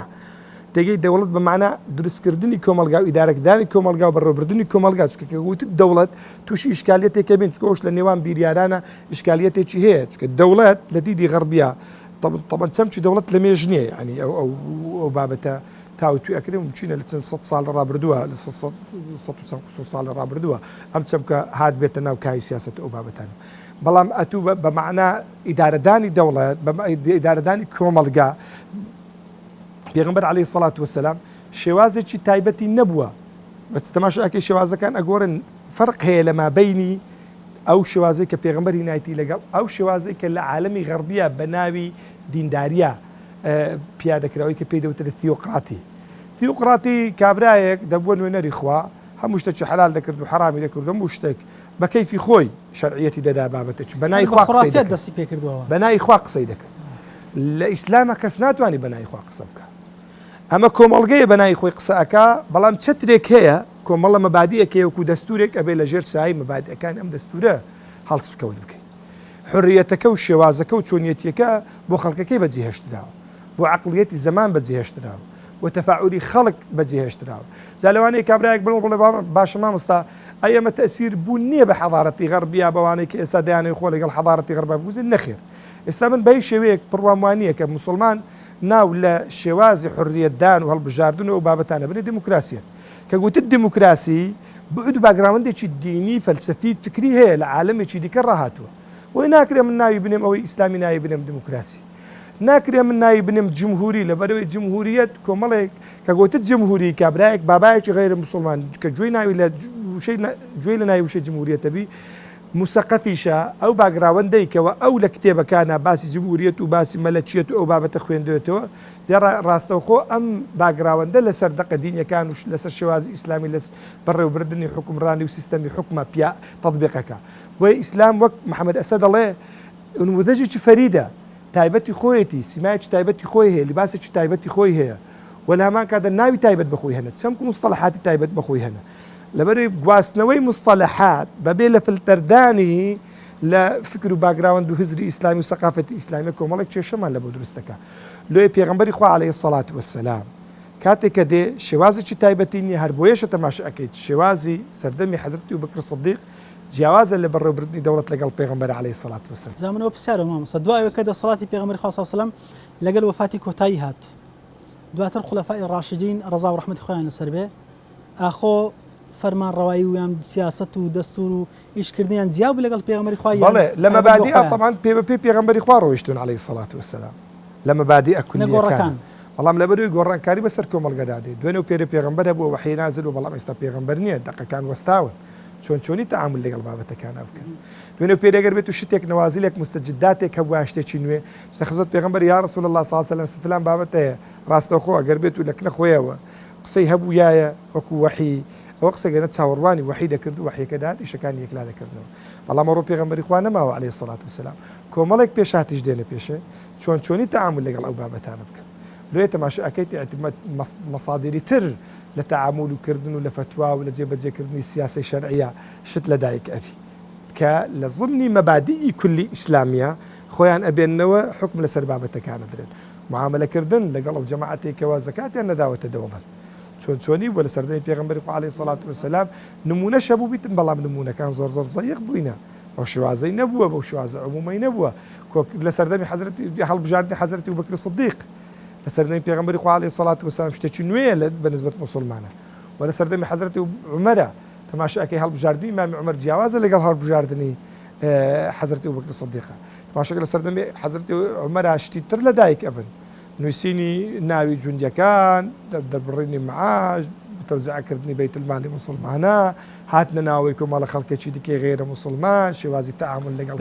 دەگەی دەوڵەت بە معنە دروستکردنی کۆمەلگا و ئیدارەکردانی کۆمەلگا و بەڕێوەبردننی کۆمەلگا چکە وت دەوڵەت تووشی ئیشکالیەتێکە بین چکۆش لە نێوان بیریارانە ئیشکالیەتێکی هەیە چکە دەوڵەت لە دیدی غەربیە طبعاً چەمچی دەوڵەت لە مێژ نییە ینی ئەو بابەتە تاوتوی ئەکرێ چینە لە چەند سەد ساڵ ڕابردووە لە ساڵ ڕابردووە ئەم چەمکە هات بێتە ناو کای سیاست ئەو بابەتانە بەڵام ئەتوو بە معنە ئیدارەدانی دەوڵەت ئیدارەدانی کۆمەلگا پێغەمبەر عەلەیهی سەڵات وەسەلام شێوازێکی تایبەتی نەبووە بەس تەماشاکەی شێوازەکان ئەگۆڕن فەرق هەیە لە مابەینی ئەو شێوازەی کە پێغەمبەر هینایەتی لەگەڵ ئەو شێوازەی کە لە عالەمی غەربیە بە ناوی دینداریە پیادەکراوی کە پێی دەوترێت تیۆقراتی کابرایەک دەبووە نوێنەری خوا هەموو شتێکی حەلال دەکرد و حەرامی دەکرد هەموو شتێک بە کەیفی خۆی شەرعیەتی دەدا بابەتێک بەنای خوا قسەی دەکرد دەستی پێ کردووە بەنای خوا قسەی دەکرد لە ئیسلامە کەس ناتوانێت بەنای خوا قسە بکە ئەمە کۆمەڵگەیە بەنای خۆی قسەکە بەڵام چەترێک هەیە کۆمەڵە مەبادیەکە وەکو دەستورێک ئەبێ لە ژێر سایی مەبادیەکان ئەم دەستورە هەڵسوکەوت بکەیت حڕیەتەکە و شێوازەکە و چۆنیەتیەکە بۆ خەڵکەکەی بەجێهێشتراوە بۆ عەقڵیەتی زەمان بەجێهێشتراوە و تەفاعولی خەڵک بەجێهێشتراوە جا لەوانەیە کابرایەک بڵێ باشە مامۆستا ئەی ئەمە تەئسیر بوون نییە بە حەضارەتی غەربیا بەوانەی کە ئێستا دەیانەوێت خۆ لەگەڵ حەضارەتی غەربا بگوزن نەخێر ئێستا من بەی شێوەیەک پڕوام وانییە کە موسڵمان ناو لە شێوازی حڕیەتدان و هەڵبژاردن و بابەتانە بنێ دموکراسیە کە گوتت دموکراسی بعد و باگراوندێکی دینی فەلسەفی فکری هەیە لە عالەمێکی دیکە ڕاهاتووە وی ناکرێ من ناوی بنێم ئەوەی ئیسلامی ناوی بنێم دموکراسی ناکرێ من ناوی بنێم جمهوری لە بەرەوەی جمهوریەت کۆمەڵێک کە گوتت جمهوری کابرایەک بابایەکی غیرە موسڵمان کە گوێی ناوی لە گوێی لە ناوی وشەی جمهوریەتەبی موسەقەفیشە ئەو باگراوەندەیکەوە ئەو لە کتێبەکانە باسی جمهوریەت و باسی مەلەکیەت و ئەو بابەتە خوێندوێتەوە ڕاستەوخۆ ئەم باگراوەندە لەسەر دەقەدینیەکان و لەسەر شێوازی ئیسلامی لەس بەڕێوەبردننی حکومڕانی و سیستەمی حکومە پیا تەطبیقەکە بۆیە ئیسلام وەک محەممەد ئەسە دەڵێ نموذەجێکی فەریدە تایبەتی خۆیەتی سیمایکی تایبەتی خۆی هەیە لیباسێکی تایبەتی خۆی هەیە و لە هەمان کاتە ناوی تایبەت بەخۆی هەنە چەمکو مستەڵەحاتی تایبەت بەخۆی هەنە لەبەرەوەی گواستنەوەی مستەڵەحات بەبێ لە فلتەردانی لە فکر و باگراوند و هزری ئیسلامی و سەقافەتی ئیسلامی کۆمەڵێک کێشەمان لە بۆ دروستەکە لۆی پێغەمبەری خوا عەلەیهی سەڵات وەسەلام کاتێک کە دێ شێوازێکی تایبەتی نییە هەر بۆیەشە تەماشا ئەکەیت شێوازی سەردەمی حەزرەتی ئەبوبەکر سیدیق جیاوازە لە بەڕێوەبردننی دەوڵەت لەگەڵ پێغەمبەر عەلەیهی سەڵات وەسەلام زامنەوە پرسیارە مامۆستا دوایەوە کە دەسەڵاتی پێغەمبەری خوا صلی الله علیه وسلم لەگەڵ وەفاتی کۆتایی هات دواتر خولەفای ڕاشدین ڕەزا و ڕەحمەتی خۆیان لەسەر بێ ئاخۆ فەرمان ڕەوایی و یان سیاست و دەستور و ئیشکردنیان جیاو بوو لەگەڵ پێغەمبەری خوا بەڵێ لە مەبادیئە طبعاً پێ بە پێی پێغەمبەری خوا ڕۆیشتون عەلەیهی سەڵات وەسەلام لە مەبادیئە کولیەکان بەڵام لەبەروی گۆڕانکاری بەسەر کۆمەڵگەدا دێت دوێنێ و پێرە پێغەمبەر بووە وحی نازل و بەڵام ئێستا پێغەمبەر نییە دەقەکان وەستاون چۆنی تەعامل لەگەڵ بابەتەکانە بکەن دوێنێ و پێرەگەر بێت و شتێک نەوازیلێک مستەجداتێک هەبووە شتێکی نوێ خزت پێغەمبەر یا ڕەسوول الله صلی الله علیه وسلم فلان بابەت هەیە ڕاستەوخۆ ئەگەر بێت و لەکنە خۆیەوە قسەی هەبوو یایە وەکو وحی ئەوە قسەگەنە چاوەڕوانی وحی دەکرد و وحیەکە داات ئیشەکانی یەکلا دەکردنەوە بەڵام ئەڕۆ پێغەمبەری خوا نەماوە عەلەیهی سەڵات وسەلام کۆمەڵێک پێشاتیش دێنە پێشێ چۆنی تەعامل لەگەڵ ئەو بابەتانە بکەن لێ تەماشا ئەکەیت مەسادیری تر لە تەعامل و کردن و لە فتوا و لە جێبەجێکردنی سیاسی شەرعیە شت لەدایک ئەبی کە لە ضمنی مەبادیئی کولی ئیسلامیە خۆیان ئەبێننەوە حکم لەسەر بابەتەکانە درێن معاملەکردن لەگەڵ ئەو جەماعەتێکەوە زەکاتیان نەداوەتە دەوڵەت چۆنی بۆ لە سەردەمی پێغەمبەری خوا عەلەیهی سەڵات وەسەلام نمونەش هەبوو بیتن بەڵام نمونەکان زۆر زەیق بووینە بەو شێوازەی نەبووە بەو شێوازە عمومەی نەبووە لە سەردەمی هەڵبژاردنی حەزرەتی ئەبوبەکر سیدیق لە سەردەمی پێغەمبەری خوا عەلەیهی سەڵات وەسەلام شتێکی نوێیە بەنسبەت موسڵمانە و لە سەردەمی حەزرەتی عومەرە تەماشاکەی هەڵبژاردنی ئیمامی عومەر جیاوازە لەگەڵ هەڵبژاردنی حەزرەتی ئەبوبەکر سیدیقە تەماشاکە لە سەردەمی حەزرەتی عومەر شتی تر لە دایک ئەبن نووسینی ناوی جوندیەکان دەبڕینی معاش تەوزیعکردنی بەیت المالی موسڵمانە هاتنە ناوەی کۆمەڵە خەڵکێکی دیکەی غێرە موسڵمان شێوازی تەعامل لەگەڵ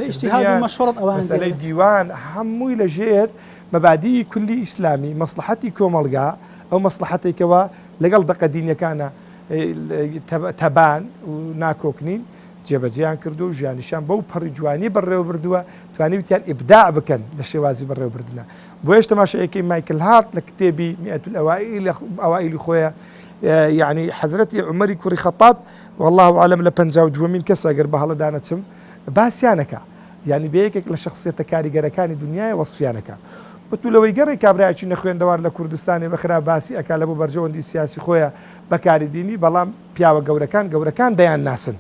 مەسەلەی دیوان هەمووی لە ژێر مەبادی کولی ئیسلامی مەسلحەتی کۆمەڵگا ئەو مەسلحەتێکەوە لەگەڵ دەقەدینیەکانە تەبان و ناکۆکنین جێبەجێیان کردو و ژیانیشان بەو پەڕی جوانی بەڕێوە بردووە توانی وتیان ئیبداع بکەن لە شێوازی بەڕێوەبردنە بۆ هێشتا تەماشایەکەی مایکل هارت لە کتێبی مئەت الأوائل خۆیە یعنی حەزرەتی عومەری کوڕی خەتاب والله ئەعلەم لە 52مین کەس ئەگەر بە هەڵەدانەچم باسییانەکە یعنی بەیەکێک لە شخصیەتە کاریگەرەکانی دنیای وەصفیانەکە وتو لەوەی گەڕی کابراایکی نەخوێندەوار لە کوردستانی بەخرا باسی ئەکا لە بۆ بەرژەوەندی سیاسی خۆیە بەکاری دینی بەڵام پیاوە گەورەکان دەیان ناسن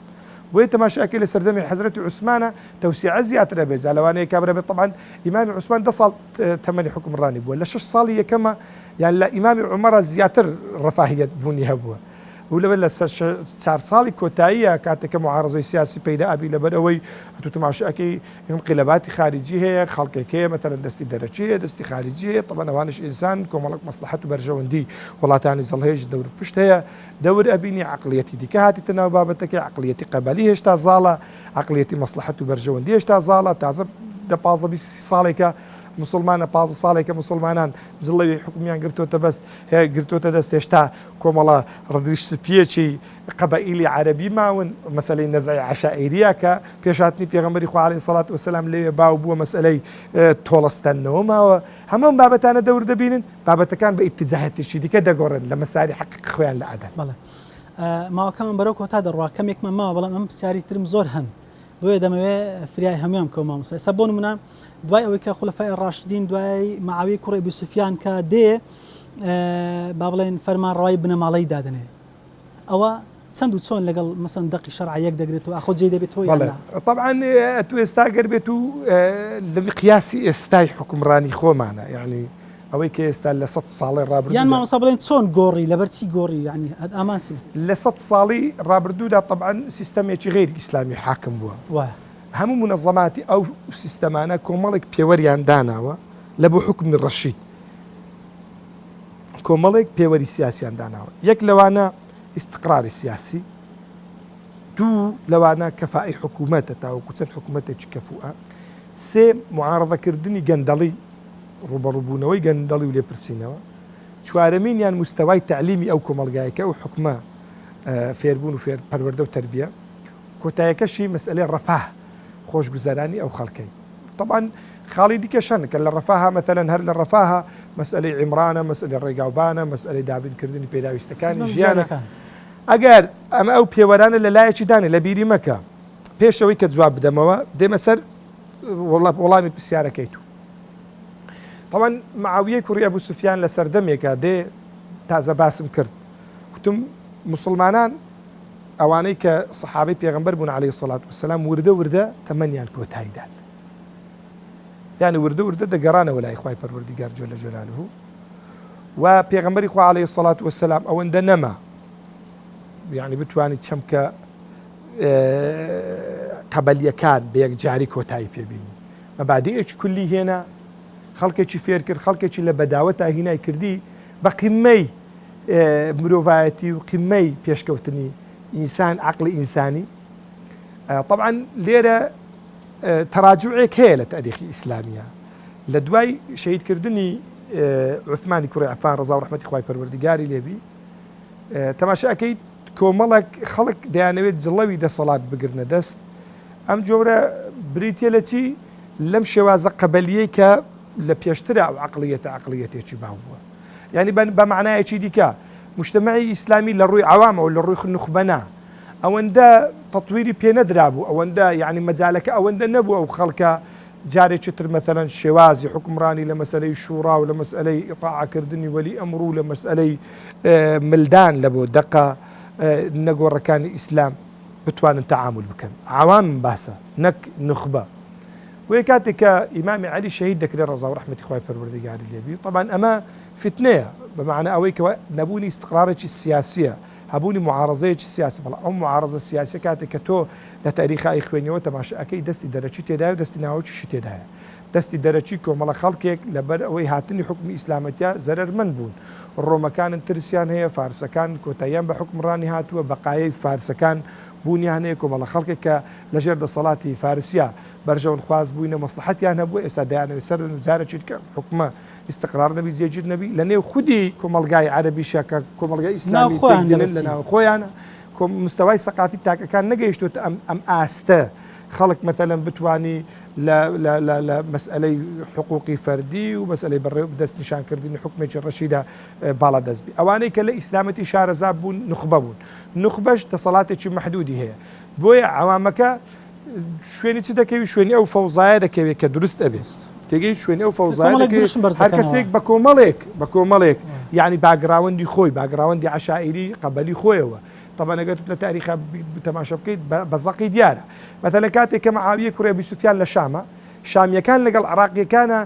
بۆیە تەماشاکەی لە سەردەمی حەزرەتی عوسمانە تەوسیعە زیاترە بێت لەوانەیە کابرا بێت طبعاً ئیمامی عوسمان 10 ساڵ تەمەنی حکمڕانی بووە لە 6 ساڵی یەکەمە یان لە ئیمامی عومەرە زیاتر ڕەفاهیەت بوونی هەبووە و لەبەر لە 4 ساڵی کۆتاییە کاتێکە معارەزەی سیاسی پەیدا ئابی لەبەرەوەی هەتوو تەماشاکەی انقلاباتی خارجی هەیە خەڵکێکەیە مەثەڵەن دەستی دەرەچیە دەستی خارجی هەیە طبعاً ئەوانش ئینسان کۆمەڵک مەسلحەت و بەرژەوەندی وڵاتانی زەڵهێژ دەور پشت هەیە دەور ئەبینی عقلیەتی دیکە هاتیتە ناو بابەتەکەی عقلیەتی قەبەلی هێشتا زاڵە عقلیەتی مەسلحەت و بەرژەوەندی هێشتا زاڵە تازە لە 15-20 ساڵێکە مسلمانە 15 ساڵێکە مسلمانان جڵەوی حکومیان گرتوتە بەست گرتوتە دەست هێشتا کۆمەڵە ڕدیش سپیەکی قەبائیلی عەرەبی ماون مەسەلەی نەزعی عەشائیریە کە پێشهاتنی پێغەمبەری خوا عەلەیهی سەڵات وسەلام لەوێ باو بووە مەسەلەی تۆڵەستەنەوە ماوە هەموو بابەتانە دەور دەبینن بابەتەکان بە ئیتیجاهێتێکی دیکە دەگۆڕن لە مەساری حەقیق خۆیان لە ئەدەن بەڵێ ماوەکەمان بەرەو کۆتا دەڕوا کەمێکمان ماوە بەڵام ئەم پرسیاری ترم زۆر هەن بۆیە دەمەوێت فریای هەمویان کۆ مامۆستا ئێستا بۆ نمونە دوای ئەوەی کە خولەفای ڕاشدین دوای معاویە کوڕی ئەبی سوفیان کە دێ با بڵێن فەرمانڕەوایی بنەماڵەی دادنێ ئەوە چەند و چۆن لەگەڵ مەسەن دەقی شەرعە یەک دەگرێتەوە ئەخۆ جێ دەبێتەوە یان طبعاً تو ئێستا گەر بێت و لە مقیاسی ئێستای حکومڕانی خۆمانە یعنی ئەوەی کە ئێستا لە 100 ساڵی ڕابردوو یان مامۆستا بڵێن چۆن گۆڕی لەبەرچی گۆڕی یعنی ئامانسی لە 100 ساڵی ڕابردوودا طبعاً سیستەمێکی غێری ئیسلامی حاکم بووە وایە هەموو منەظەماتی ئەو سیستەمانە کۆمەڵێک پێوەریان داناوە لە بۆ حکمی ڕەشید کۆمەڵێک پێوەری سیاسیان داناوە یەک لەوانە ئیستقراری سیاسی دوو لەوانە کەفائی حکوومەتە تاوەکو چەند حکوومەتێکی کەفووە سێ معارەضەکردنی گەندەڵی ڕوبەڕووبوونەوەی گەندەڵی و لێپرسینەوە چوارەمینیان مستەوای تعلیمی ئەو کۆمەلگایەکە و حکومە فێربوون و پەروەردە و تەربیە کۆتایەکەشی مەسئلەی ڕەفاه خۆشگوزەرانی ئەو خەڵکەی طبعاً خاڵی دیکەشان کە لە ڕەفاها مەثەلەن هەر لە ڕەفاها مەسئلەی عیمرانە مەسئلەی ڕێگاوبانە مەسئلەی دابینکردنی پێداویستەکانی ژیانە ئەگەر ئەمە ئەو پێوەرانە لە لایەکی دانێ لە بیری مەکە پێشەوەی کە جواب بدەمەوە دێمە سەر وەڵامی پرسیارەکەی تو طبعاً معاویە کوڕی ئەبوو سوفیان لە سەردەمێکە دێ تازە باسم کرد وتم مسلمانان ئەوانەی کە سەحابەی پێغەمبەر بوون عەلەیهی سەڵات وسەلام وردە تەمەنیان کۆتایی دات یعنی وردە دەگەڕانەوە لای خوای پەروەردیگار جۆلە جۆلالوه و پێغەمبەری خوا عەلەیهی سەڵات وسەلام ئەوەندە نەما یعنی بتوانیت چەمکە قەبەلیەکان بە یەکجاری کۆتایی پێبینی مەبادیئێکی کولی هێنا خەڵکێکی فێر کرد خەڵکێکی لە بەداوەتا هینای کردی بە قیمەی مرۆڤایەتی و قیمەی پێشکەوتنی ئینسان عقلی ئینسانی طبعاً لێرە تەراجوعێک هەیە لە تاریخی ئیسلامیە لە دوای شەهیدکردنی عوسمانی کوڕی عەفان ڕەزا و ڕەحمەتی خوای پەروەردیگاری لێبی تەماشاکەی کۆمەڵێک خەڵک دەیانەوێت جڵەوی دەسەڵات بگرنە دەست ئەم جۆرە بریتە لە چی لەم شێوازە قەبەلیەی کە لە پێشترە ئەو عقلیەتێکی باو بووە یعنی بە معنایەکی دیکە مجتمعی ئیسلامی لە ڕووی عوامە و لە ڕووی نخبەنا ئەوەندە تەطویری پێ نەدرابوو ئەوەندە یعنی مەجالەکە ئەوەندە نەبوو ئەو خەڵکە جارێکی تر مەثەلەن شێوازی حکمڕانی لە مەسئلەی شوڕا و لە مەسئلەی ئیطاعەکردنی وەلی ئەمڕ و لە مەسئلەی ملدان لە بۆ دەقە نەگۆڕەکانی ئیسلام بتوانن تەعامل بکەن عوام باسە نەک نخبە وەی کاتێک کە ئیمامی عەلی شەهید دەکرێت ڕەزا و ڕەحمەتی خوای پەروەردیگاری لێبی طبعاً ئەمە فتنەیە بەمعنە ئەوەی کە نەبوونی استقرارێکی سیاسیە هەبوونی معارەزەیەکی سیاسی بەڵام ئەو معارەزە سیاسی کاتێک کە تۆ لە تاریخی خوێنیەوە تەماشاکەی دەستی دەرەچی تێدایە و دەستی ناوەکیشی تێدایە دەستی دەرەچی کۆمەڵە خەڵکێک لەبەر ئەوەی هاتنی حکمی ئیسلامەتیا زەرەرمەند بوون ڕۆمەکانن ترسیان هەیە فارسەکان کۆتاییان بە حکمڕانی هاتووە بەقایەی فارسەکان بوونیان هەیە کۆمەڵە خەڵکێک کە لەژێر دەسەڵاتی فارسیا بەرژەون خواست بووینە مەسلحەتیان هەبووە ئێستا دایانەوێت سەر جارێکی کە حکومە استقرار نەبی زێگیر نەبی لە نێو خودی کۆمەلگای عەرەبیشە کە کۆمەلگای ئیسلامی لە ناو خۆیانە مستەوای سەقافی تاکەکان نەگەیشتوتە ئەم ئاستە خەڵک مەثەلەن بتوانی لە مەسئلەی حقوقی فەردی و مەسئلەی بەڕێوە دەست نیشانکردنی حکمێکی ڕەشیدا باڵا دەستبی ئەوانەی کە لە ئیسلامەتی شارەزا بوون نخبە بوون نخبەش دەسەڵاتێکی مەحدودی هەیە بۆیە عەوامەکە شوێنی چ دەکەوی شوێنی ئەو فەوزایە دەکەوێت کە دروست ئەبێت تێگەی شوێنی ئەو فەوزایە هەر کەسێک بە کۆمەڵێک یعنی باگراوەندی خۆی باگراوەندی عەشائیری قەبەلی خۆیەوە طبعا ئەگەر لە تاریخە تەماشا بکەیت بەزەقی دیارە مەثەلەن کاتێک کە معاویە کوڕی ئەبی سوفیان لە شامە شامیەکان لەگەڵ عێراقیەکانە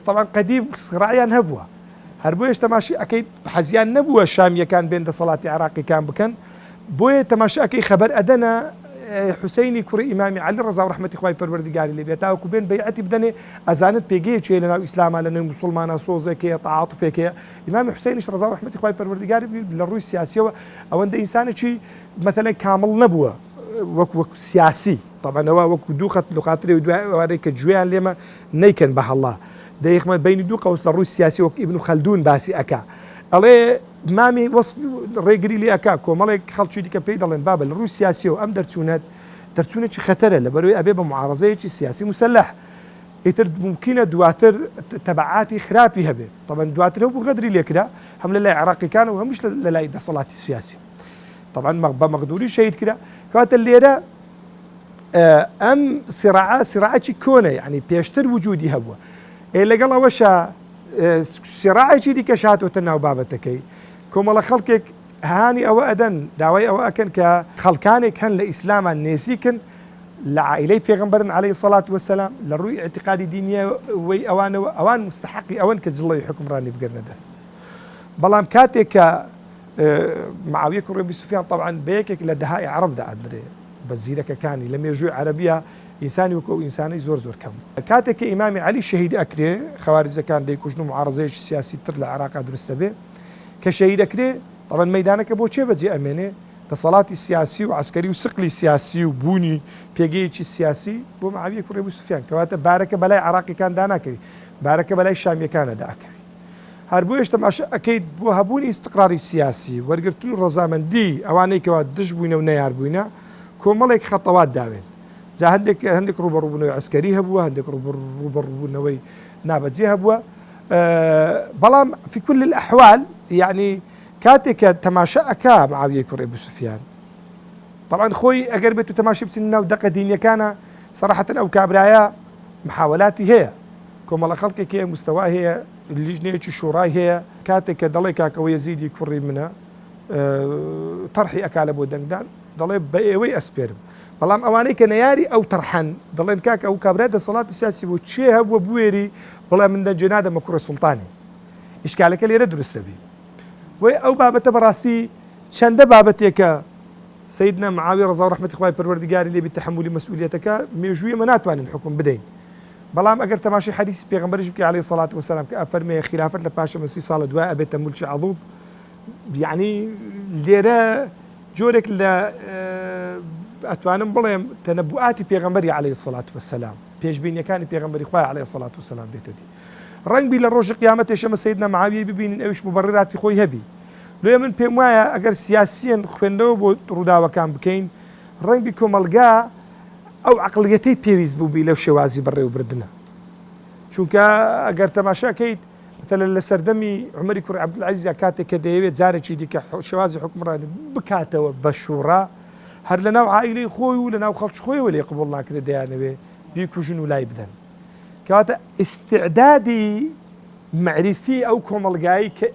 طبعا قەدیم سڕایان هەبووە هەر بۆیەش تەماشی ئەەکەیت حەزیان نەبووە شامیەکان بێن دەسەڵاتی عێراقیەکان بکەن بۆیە تەماشاکەی خەبەر ئەدەنە حوسینی کوڕی ئیمامی عەلی ڕەزا و ڕەحمەتی خوای پەروەردگاری لێ بێت تاوەکو بێن بەیعەتی بدەنێ ئەزانت پێگەیەکیە لەناو ئیسلامە لەناو موسڵمانە سۆزێکەیە تەعاتوفێکەیە ئیمامی حوسینیش ڕەزا و ڕەحمەتی خوای پەروەردگاری لە ڕووی سیاسیەوە ئەوەندە ئینسانێکی مەثەلەن کامڵ نەبووە وەک سیاسی طبعا ئەوە وەکو دوو خەت لەخاترێ و دوای ئەوانەی کە گوێیان لێمە نەیکەن بە هەڵا دەیەخمە بینی دوو قەوس لە ڕووی سیاسی وەک ئیبن خەلدون باسی ئەکا ئەڵێ مامی وەصف ڕێگری لێ ئەکا کۆمەڵێک خەڵکی دیکە پێی دەڵێن بابە لە ڕووی سیاسیەوە ئەم دەرچوونێکی خەتەرە لەبەرەوەی ئەبێ بە معارەزەیەکی سیاسی مسلح ئیتر ممکنە دواتر تەبعاتی خراپی هەبێت طبعا دواتر هەبوو غەدری لێکرا هەم لە لای عێراقیەکان و هەمیش لە لای دەسەڵاتی سیاسی طبعا بە مەغدووری شەهید کرا کاتە لێرە ئەم سیراعەکی کۆنە یعنی پێشتر وجودی هەبووە لەگەڵ ئەوەشە سیراعێکی دیکە هاتۆتە ناو بابەتەکەی کۆمەڵە خەڵکێک هانی ئەوە ئەدەن داوای ئەوە ئەکەن کە خەڵکانێک هەن لە ئیسلامان نێزیکن لە عائلەی پێغەمبەرن عەلەیهی سەڵات وەسەلام لە ڕووی ئیعتیقادی دینیە وەی ئەوانەوە ئەوان مستحقی ئەوەن کە جڵەی حکمڕانی بگەرنە دەست بەڵام کاتێک کە معاویە کوڕی ئەبی سوفیان طبعا بەیەکێک لە دەهای عەرەبدا ئەدرێ بە زیرەکەکانی لە مێژووی عەرەبیە ئینسانی وەکو ئینسانی زۆر کەم کاتێک کە ئیمامی عەلی شەهید ئەکرێ خەواریجەکان دەیکوژن و معارەزەیەکی سیاسی تر لە عێراقا دروستە بێ کە شەهید ئەکرێ طبعا مەیدانەکە بۆ چێ بەجێ ئەمێنێ دەسەڵاتی سیاسی و عسکەری و سقلی سیاسی و بوونی پێگەیەکی سیاسی بۆ معاویە کوڕی ئەبی سوفیان کەواتە بارەکە بەلای عێراقیەکان داناکەوی بارەکە بەلای شامیەکانە داکەوی هەر بۆیش تەماشا ئەەکەیت بۆ هەبوونی استقراری سیاسی وەرگرتن و ڕەزامەندی ئەوانەی کەوا دژ بووینە و نەیار بووینە کۆمەڵێک خەتەوات داوێن جا هەندێک ڕوبەڕووبوونەوەی عسکەری هەبووە هەندێک ڕوبەڕووبوونەوەی نابەجێ هەبووە بەڵام في كل الأحوال يعني کاتێک کە تەماشا ئەکا معاویە کوڕی ئەبی سوفیان طبعا خۆی ئەگەر بێت و تەماشی بچین ناو دەقە دینیەکانە سەراحەتەن ئەو کابرایە محاولاتی هەیە کۆمەڵە خەڵکێک هەیە مستەوای هەیە لیژنەیەکی شوڕای هەیە کاتێک کە دەڵێ کاکەوە یەزیدی کوڕی منە تەرحی ئەکا لە بۆ دەنگدان دەڵێ بە ئێوەی ئەسپێرم بەڵام ئەوانەی کە نەیاری ئەو تەرحەن دەڵێن کاکە ئەو کابرا دەسەڵاتی سیاسی بۆ چێ هەبووە بوێری بڵێ من دەنجێ نادەمە کوڕە سوڵتانی ئیشکالەکە لێرە دروستە بی وی ئەو بابەتە بەڕاستی چەندە بابەتێکە سیدنا معاویە ڕەزا و ڕەحمەتی خوای پەروەردگاری لێ بێ تەحملی مەسئولیەتەکە مێژوویەمە ناتوانین حکم بدەین بەڵام ئەگەر تەماشای حەدیسی پێغەمبەریش بکەی عەلەیهی سەڵات وەسەلام کە ئەفەرمێ خلافەت لە پاشە 30 ساڵە دوای ئەبێتە مولکی عەضوض یعنی لێرە جۆرێک لە ئەتوانم بڵێم تەنەبوعاتی پێغەمبەری عەلەیهی سەڵات وەسەلام پێشبینیەکانی پێغەمبەری خوای عەلەیهی سەڵات وەسەلام بێتە دی ڕەنگ بی لە ڕۆژی قیامەتێ شەمە سیدنا معاویە ببینین ئەویش مبەڕراتی خۆی هەبی لێ من پێم وایە ئەگەر سیاسیەن خوێندەوە بۆ ڕووداوەکان بکەین ڕەنگبی کۆمەلگا ئەو عەقڵیەتەی پێویست بووبی لەو شێوازی بەڕێوەبردنە چونکە ئەگەر تەماشاکەیت مثلا لە سەردەمی عومەری کوڕی عەبدولعەزیز کاتێک کە دەیەوێت جارێکی دیکە شێوازی حکمڕانی بکاتەوە بە شوڕا هەر لەناو عائیلەی خۆی و لەناو خەڵکی خۆیەوە لێ قبوڵ ناکرێت دەیانەوێ بیکوژن و لای بدەن کەواتە ئیستعدادی معرفی ئەو کۆمەلگایی کە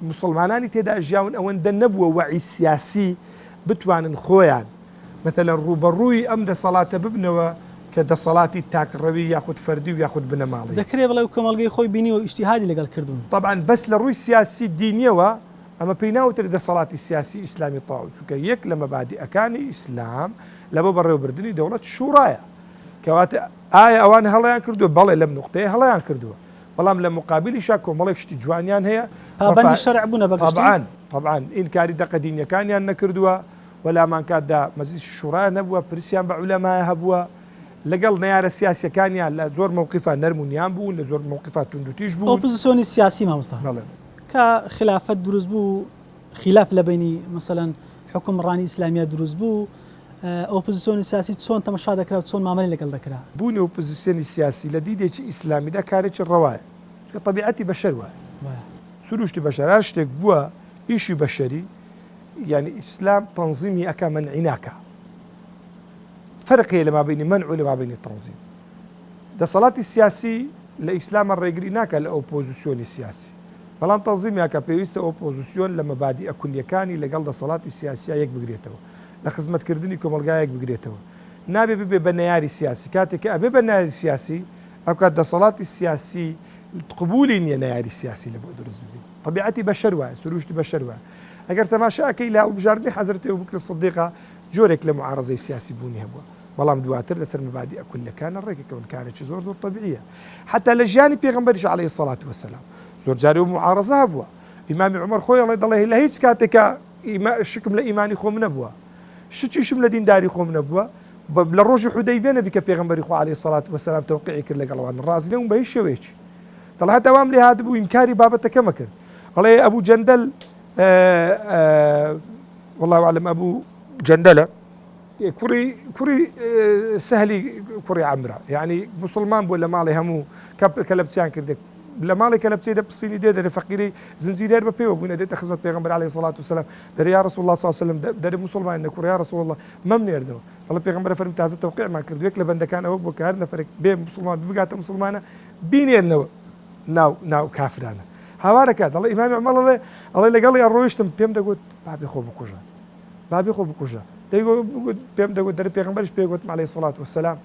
مسلمانانی تێدا ژیاون ئەوەندە نەبووە وەعی سیاسی بتوانن خۆیان مثلا ڕوبەڕووی ئەم دەسەڵاتە ببنەوە کە دەسەڵاتی تاکڕەوی یاخود فەردی و یاخود بنەماڵی دەکرێت بڵێ کۆمەلگەی خۆی بینی و ئیجتیهادی لەگەڵ کردوون طبعا بەس لە ڕووی سیاسی دینیەوە ئەمە پێی ناوتر دەسەڵاتی سیاسی ئیسلامی تەواو چونکە یەک لە مەبادئەکانی ئیسلام لە بۆ بەڕێوەبردننی دەوڵەت شوڕایە کەواتە ئایا ئەوان هەڵیان کردووە بەڵێ لەم نقطەیە هەڵیان کردووە بەڵام لە مقابلیشا کۆمەڵێک شتی جوانیان هەیە پابەندی شەرع بوونە بەگشتی طبعاً ئینکاری دەقەدینیەکانیان نەکردووە وەلامان کاتدا مەجلیس شوڕا نەبووە پرسیان بە عولەمایە هەبووە لەگەڵ نەیارە سیاسیەکانیان لە زۆر مووقیفا نەرمونیان بوو لە زۆر مووقیفا توندوتیش بوو ئۆپۆزیسیۆنی سیاسی مامۆستا کە خلافەت دروست بوو خلاف لە بینی مثلەن حکومڕانی ئیسلامیە دروست بوو ئۆپۆزیسیۆنی سیاسی چۆن تەماشا دەکرا و چۆن مامەڵی لەگەڵ دەکرا بوونی ئۆپۆزیسیۆنی سیاسی لە دیدێکی ئیسلامیدا کارێکی ڕەوایە کە طبیعەتی بەشەر وایە سروشتی بەشەر هەر شتێک بووە ئیشی بەشەری يعني إسلام تنظيمي أكا منعناكا فرق هي لما بين منع ولما بين التنظيم ده صلاة السياسي لإسلام الرجريناكا لأوبوزيسيون السياسي بلان تنظيمي أكا بيوست أوبوزيسيون لما بادئ كل يكاني لقل ده صلاة السياسية يك بقريتو لخدمة كردني كمالجا يك بقريتو نابي ببي بنياري سياسي كاتك أبي بنياري سياسي أو كات ده صلاة السياسي قبولي نياري سياسي لبقدر زبي طبيعتي بشر واعي سروجتي بشر واعي ئەگەر تەماشاکەی لە بژاردننی حەزرەتی ئەبوبکر سیدیق جۆرێک لە معارەزەی سیاسی بوونی هەبووە بەڵام دواتر لەسەر مەبادئ کولەکانە ڕێکەکەون کارێکی زۆر طبیعیە حتا لە ژیانی پێغەمبەریش عەلەیهی سەڵات وەسەلام زۆر جارێ معارەزە هەبووە ئیمامی عومەر خۆی دەڵێ لە هیچ کاتێکە شکم لە ئیمانی خۆم نەبووە شتیشم لە دینداری خۆم نەبووە لە ڕۆژی حودەیبیە نەبی کە پێغەمبەری خوا عەلەیهی سەڵات وەسەلام تەوقیعی کرد لەگەڵەوان ڕازی نەبووم بە هیچ شێوەیەکی دەڵێ هەتا وام لێ هاتبوو ئینکاری بابەتەکەمە کرد ئەڵێ ئەبوو جەندەل والله أعلم أبو جندلة كوري سهلي كوري عمرة يعني مسلمان بولا مالي همو كلبتيان كردك لا مالي كلبتي ده بصيني ده فقيري زنزير ببي وبنا ده خدمة بيغمبر عليه الصلاة والسلام ده يا رسول الله صلى الله عليه وسلم ده مسلمان إنه كوري يا رسول الله ما من يردنا الله بيغمبر فرق تازه توقيع ما كردك لبند كان أو بكارنا فرق بين مسلمان بقعة مسلمانة بيني إنه ناو كافرانا هاوارەکە دەڵێ ئیمامی عومەر ئەڵێ لەگەڵی ڕۆیشتم پێم دەگوت بابی خۆ بکوژە پێم دەگوت دەرە پێغەمبەریش پێگوتم عەلەیهی سەڵات وەسەلام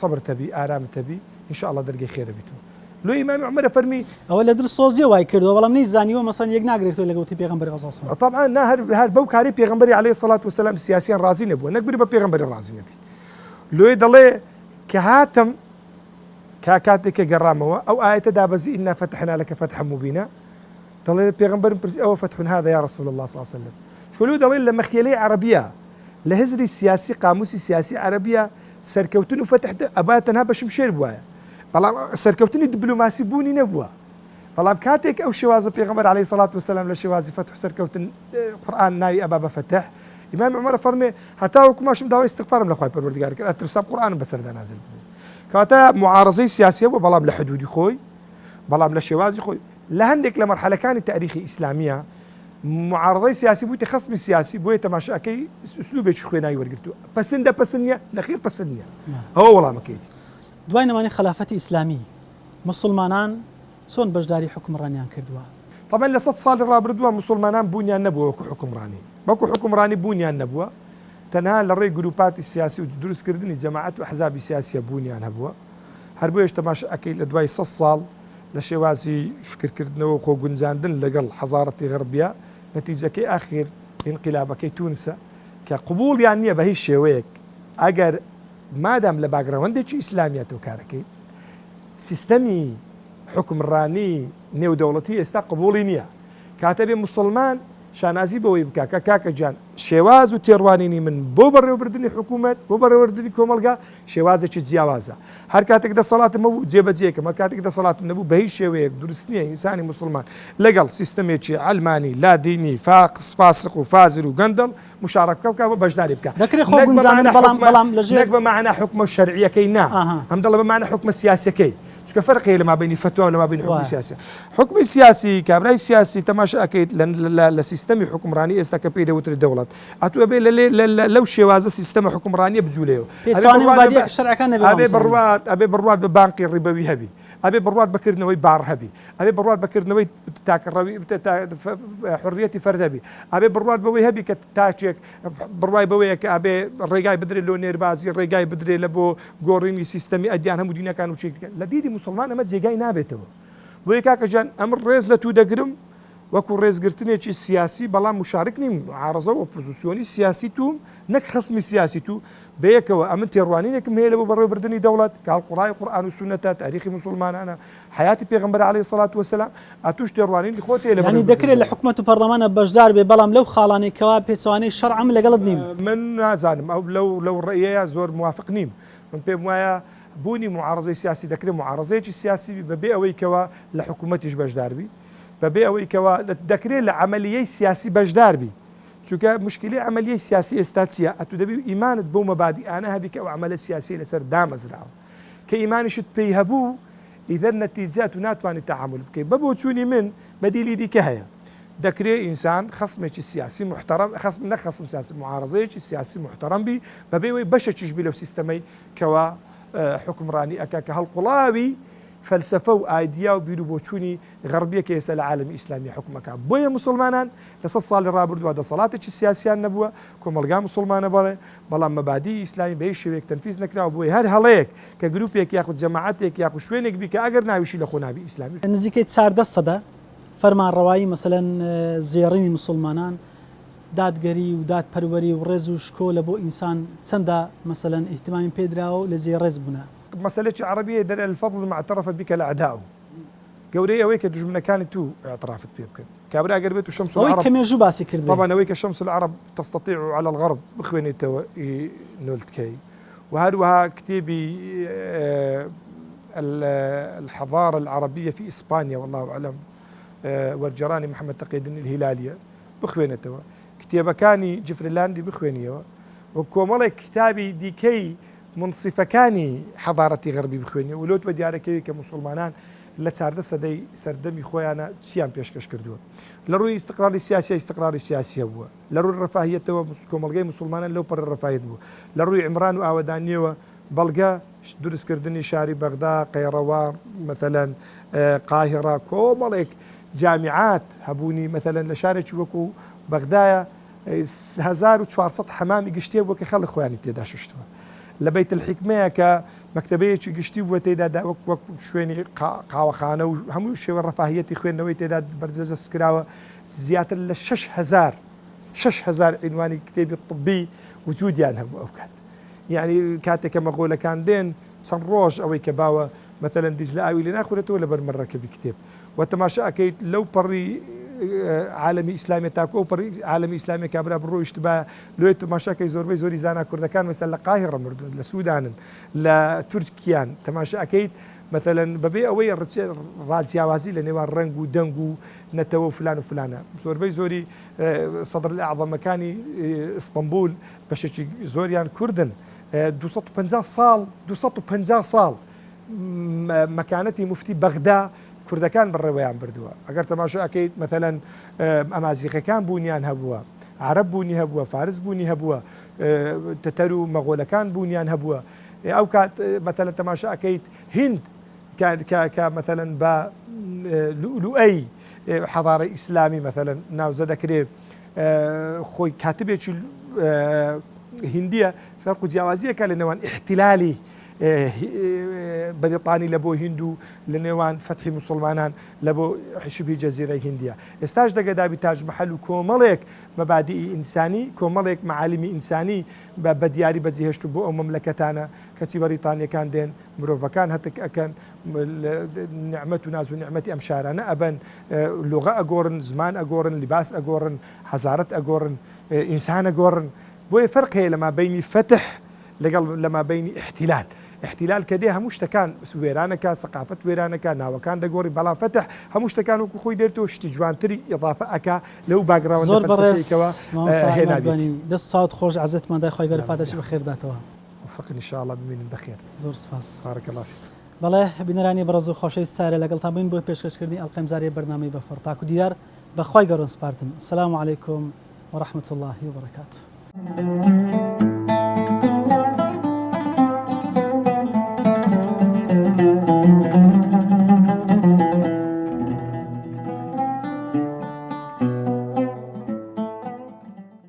سەبر تەبی ئارام تەبی ئینشاءڵڵا دەرگای خێرە بیتەوە لۆ ئیمامی عومەر فەرمی ئەوە لە دڵ سۆزیە وای کردەوە بەڵام نەیزانیوە مەسەڵەن یەک ناگرێتەوە لە گەوتەی پێغەمبەری عەلەیهی طبعا هەر بەو کارەی پێغەمبەری عەلەیهی سەڵات وەسەلام سیاسیان ڕازی نەبووە نەکبیر بە پێغەمبەری ڕازی نەبی لۆی دەڵێ کە هاتم كاتك جراموا أو آية دابزي إنا فتحنا لك فتحا مبينا دليل بيغمبر أو فتح هذا يا رسول الله صلى الله عليه وسلم شكلوا دليل لما خيالي عربية لهزري السياسي قاموسي سياسي عربية سركوتن وفتح أباتنا باش مشير بوايا بلام سركوتن دبلوماسي بوني نبوا بلام كاتك أو شواز بيغمبر عليه الصلاة والسلام لشواز فتح سركوتن قرآن ناي أبابا فتح إمام عمر فرمي حتى وكماش مداوي استغفار من الأخوة بروردقارك أترساب قرآن بسر نازل كاتا معارضي سياسية وبلام لحدودي خوي بلام لشوازي خوي لهندك لمرحلة كانت تاريخي إسلامية معارضي سياسي بوي تخصم السياسي بوي تماشا كي أسلوبي شخوينا يورقرتو بسنية نخير بسنية هو والله ما كيدي دوای نەمانی خلافەتی ئیسلامی مسلمانان چۆن بەشداری حکومڕانیان کردووە طبعا لە 100 ساڵی ڕابردووە مسلمانان بوونیان نەبووە وەکو حکومڕانی بوونیان نەبووە تەنها لە ڕێی گروپاتی سیاسی و دروستکردنی جەماعەت و حزابی سیاسیە بوونیان هەبووە هەر بۆیەش تەماشا ئەکەی لە دوای 100 ساڵ لە شێوازی فکرکردنەوە خۆ گونجاندن لەگەڵ حەزارەتی غەربیە نەتیجەکەی ئاخیر انقلابەکەی تونسە کە قبوڵیان نییە بە هیچ شێوەیەک ئەگەر مادام لە باگراوەندێکی ئیسلامیەتەوە کارەکەی سیستەمی حکومڕانی نێودەوڵەتی ئێستا قبوڵی نییە کاتە بێ مسلمان شانازی بەوەی بکە کە کاکە جان شێواز و تێڕوانینی من بۆ بەڕێوەبردننی حکوومەت بۆ بەڕێوەبردننی کۆمەلگا شێوازێکی جیاوازە هەر کاتێک دەسەڵاتم بوو جێبەجێکم هەر کاتێک دەسەڵاتم نەبوو بە هیچ شێوەیەک دروست نییە ئینسانی مسلمان لەگەڵ سیستەمێکی علمانی لادینی فاقس فاسق و فازر و گەندەڵ مشارەکە بکە بە بەشداری بکە دەکرێت خۆ گونجاندن بەڵام لەژێر بەمعنە حکومە شەرعیەکەی نا هەم دەڵێ بەمعنە حکومە سیاسیەکەی چونکە فەرقی لە مابینی فتوە و لە مابینی حکومی سیاسی حکومی سیاسی کابرای سیاسی تەماشا ئەکەیت لە سیستەمی حکومڕانی ئێستا کە پێی دەوترێت دەوڵەت ئەتووە بێ لەو شێوازە سیستەمە حکومڕانیە بجوولێەوە ئەبێ بڕوات بە بانقی ڕیبەوی هەبی ئەبێ بڕوات بەکردنەوەی بار هەبی ئەبێ بڕوات بەکردنەوەی تاکەڕەوی حڕیەتی فەرد هەبی ئەبێ بڕوات بەوەی هەبی کە تاچێک بڕوای بەوەیە کە ئەبێ ڕێگای بدرێت لۆ نێربازی ڕێگای بدرێت لە بۆ گۆڕینی سیستەمی ئەدیان هەموو دینەکان و چێک لە دیدی مسلمان ئەمە جێگای نابێتەوە بۆیە کاکەجان ئەمە ڕێز لە تو دەگرم وەکو ڕێزگرتنێکی سیاسی بەڵام مشارک نیم عارەزە و ئۆپۆزیسیۆنی سیاسی توم نەک خەسمی سیاسی تو بەیەکەوە ئەمن تێڕوانینێکم هەیە لەبوو بەڕێوەبردننی دەوڵەت کاڵقوڕای قورئان و سونەتە تاریخی موسڵمانانە حیاتی پێغەمبەر عەلەیهی سەڵات وەسەلام ئەتوش تێڕوانینی خۆت هەیە ینی دەکرێت لە حکومەت و پەرلەمانە بەشدار بێ بەڵام لەو خاڵانێکەوە پێچوانەی شەرعم لەگەڵت نیم من نازانم ئەو لەو ڕێیەیە زۆر موافق نیم من پێم وایە بوونی معارەزەی سیاسی دەکرێت معارەزەیەکی سیاسی بەبێ ئەوەی کەوە لە حکوومەتیش بەشدار بی بەبێ ئەوەی کەوە دەکرێت لە عملیەی سیاسی بەشدار بی چونکە مشکلی عملیەی سیاسی ئێستا چییە ئەتو دەبی ئیمانت بەو مەبادیئانە هەبی کە ئەو عملە سیاسی لەسەر دامەزراوە کە ئیمانیشت پێی هەبوو ئیدەر نەتیجات و ناتوانێت تەحمل بکەیت بە بۆ چوونی من بەدیلی دیکە هەیە دەکرێت ئینسان خەسمێکی سیاسی محتەرەم نەخەسم سیاسی معارەزەیەکی سیاسی محتەرەم بی بەبێ ئەوەی بەشێکیش بی لەو سیستەمەی کەوە حکمڕانی ئەکا کە هەڵقوڵاوی فەلسفە و ئایدیا و بیر و بۆچوونی غەربیە کە ئێستا لە عالەمی ئیسلامی حکومەکە بۆیە مسلمانان لە 100 ساڵی ڕابردووە دەسەڵاتێکی سیاسیان نەبووە کۆمەلگا مسلمانە بەڵێ بەڵام مەبادی ئیسلامی بە هیچ شێوەیەک تەنفیز نەکراوە بۆی هەر هەڵەیەک کە گروپێک یاخود جەماعەتێک یاخود شوێنێک بی کە ئەگەر ناویشی لە خۆناوی ئیسلامی نزیکەی 14 سەدە فەرمانڕەوایی مەسەلەن زێڕینی مسلمانان دادگەری و دادپەروەری و ڕێز و شکۆ لە بۆ ئینسان چەندە مەسەلەن ئیحتیمامی پێدراوە و لە زێڕێز بوونە مسألة عربية در الفضل ما اعترف بك الأعداء قوري أويك دجمنا كانت تو اعترافت بيمكن كابرا قربت شمس العرب كم يجو باسي كردي طبعا أويك شمس العرب تستطيع على الغرب بخويني تو نولت كي وهذا كتابي الحضارة العربية في إسبانيا والله أعلم والجراني محمد تقي الدين الهلالية بخويني تو كتابة كاني جفرلاندي بخويني وكومالي كتابي دي كي منصفەکانی حەضارەتی غەربی بخوێنی و لۆت بە دیارەکەوی کە مسلمانان لە 14 سەدەی سەردەمی خۆیانە چیان پێشکەش کردووە لە ڕووی استقرالی سیاسی استقراری سیاسی هەبووە لە ڕووی ڕەفاهیەتەوە کۆمەڵگەی مسلمانان لەو پەڕ ڕەفاهیەت بوو لە ڕووی عیمران و ئاوەدانیەوە بەڵگە دروستکردنی شاری بەغدا قەیڕەوە مثلەن قاهرە کۆمەڵێک جامیعات هەبوونی مثلەن لە شارێکی وەکو بەغدایە 1400 حەمامی گشتێ بووە کە خەڵک خۆیانی تێدا شوشتووە لە بەیت الحیکمەیە کە مەکتەبەیەکی گشتی بووە تێدا وەک شوێنی قاوەخانە و هەموو شێوە ڕەفاهیەتی خوێندنەوەی تێدا بەرجەست کراوە زیاتر لە 6,000 عنوانی کتێبی طبی وجودیان هەبوو ئەو کات یعنی کاتێکە مەغۆلەکان دێن چەند ڕۆژ ئەوەی کە باوە مثلەن دیجلە ئاوی لێ ناخورێتەوە لەبەر مەڕەکەبی کتێب و تەماشا ئەکەیت لەو پەڕی عالمی ئیسلامی تاکۆ و پەڕی عالمی ئیسلامی کابرا بڕۆیشت بە لێت تەماشاکەی زۆربەی زۆری زانا کوردەکان مەسەل لە قاهرە مردون لە سوودانن لە تورکیان تەماشا ئەکەیت مثلەن بەبێ ئەوەی ڕاجیاوازی لە نێوان ڕنگ و دەنگ و نەتەوە و فلان و فلانە زۆربەی زۆری سەدر الأعظەمەکانی ئیستانبول بەشێکی زۆریان کوردن 250 ساڵ مەکانەتی مفتی بەغدا کوردەکان بڕێوەیان بردووە ئەگەر تەماشا ئەکەیت مثلەن ئەمازیغەکان بوونیان هەبووە عەرەب بوونی هەبووە فارس بوونی هەبووە تەتەر و مەغۆلەکان بوونیان هەبووە ئەو کات مثلەن تەماشا ئەکەیت هند کە مثلەن بە لؤلؤەی حەضارەی ئیسلامی مثلەن ناوزە دەکرێت خۆی کاتبێکی هندیە فەرق و جیاوازیەکە لە نێوان ئیحتیلالی بەریتانی لە بۆ هند و لە نێوان فەتحی مسلمانان لە بۆ شبهی جەزیرەی هندیە ئێستاش دەگەدابی تاج مەحەل و کۆمەڵێک مەبادیئی ئینسانی کۆمەڵێک معالمی ئینسانی بە دیاری بەجێهێشت بۆ ئەو مەملەکەتانە کەچی بەریتانیەکان دێن مرۆڤەکان هەتک ئەکەن نعمەت و ناز و نعمەتی ئەم شارانە ئەبەن لوغە ئەگۆڕن زمان ئەگۆڕن لیباس ئەگۆڕن حەزارەت ئەگۆڕن ئینسان ئەگۆڕن بۆیە فەرق هەیە لەما بەینی فتح لەگەڵ لەما بەینی احتلال کە دێ هەموو شتەکان وێرانەکە سەقافەت وێرانەکە ناوەکان دەگۆڕی بەڵام فتح هەموو شتەکان وەکو خۆی دێتەوە شتی جوانتری ئیضافە ئەکا لەو باگراوەندە فەلسەفیەکەوە هێنابێت دەست ساوت خۆش عەزەتمەندای خۆی گەورە پاداشی بەخێرداتەوە وفقني إن شاء الله بمين بخير زۆر سپاس بارك الله فيك بەڵێ بینەرانی بەڕێز و خۆشەویستارە لەگەڵ تا بووین بۆ پێشکەشکردنی ئەڵقەی جارێ بەرنامەی بەفەڕ تاکو دیدار بەخوای گەورە سپاردم. السلام علیکم ورحمة الله وبركاته.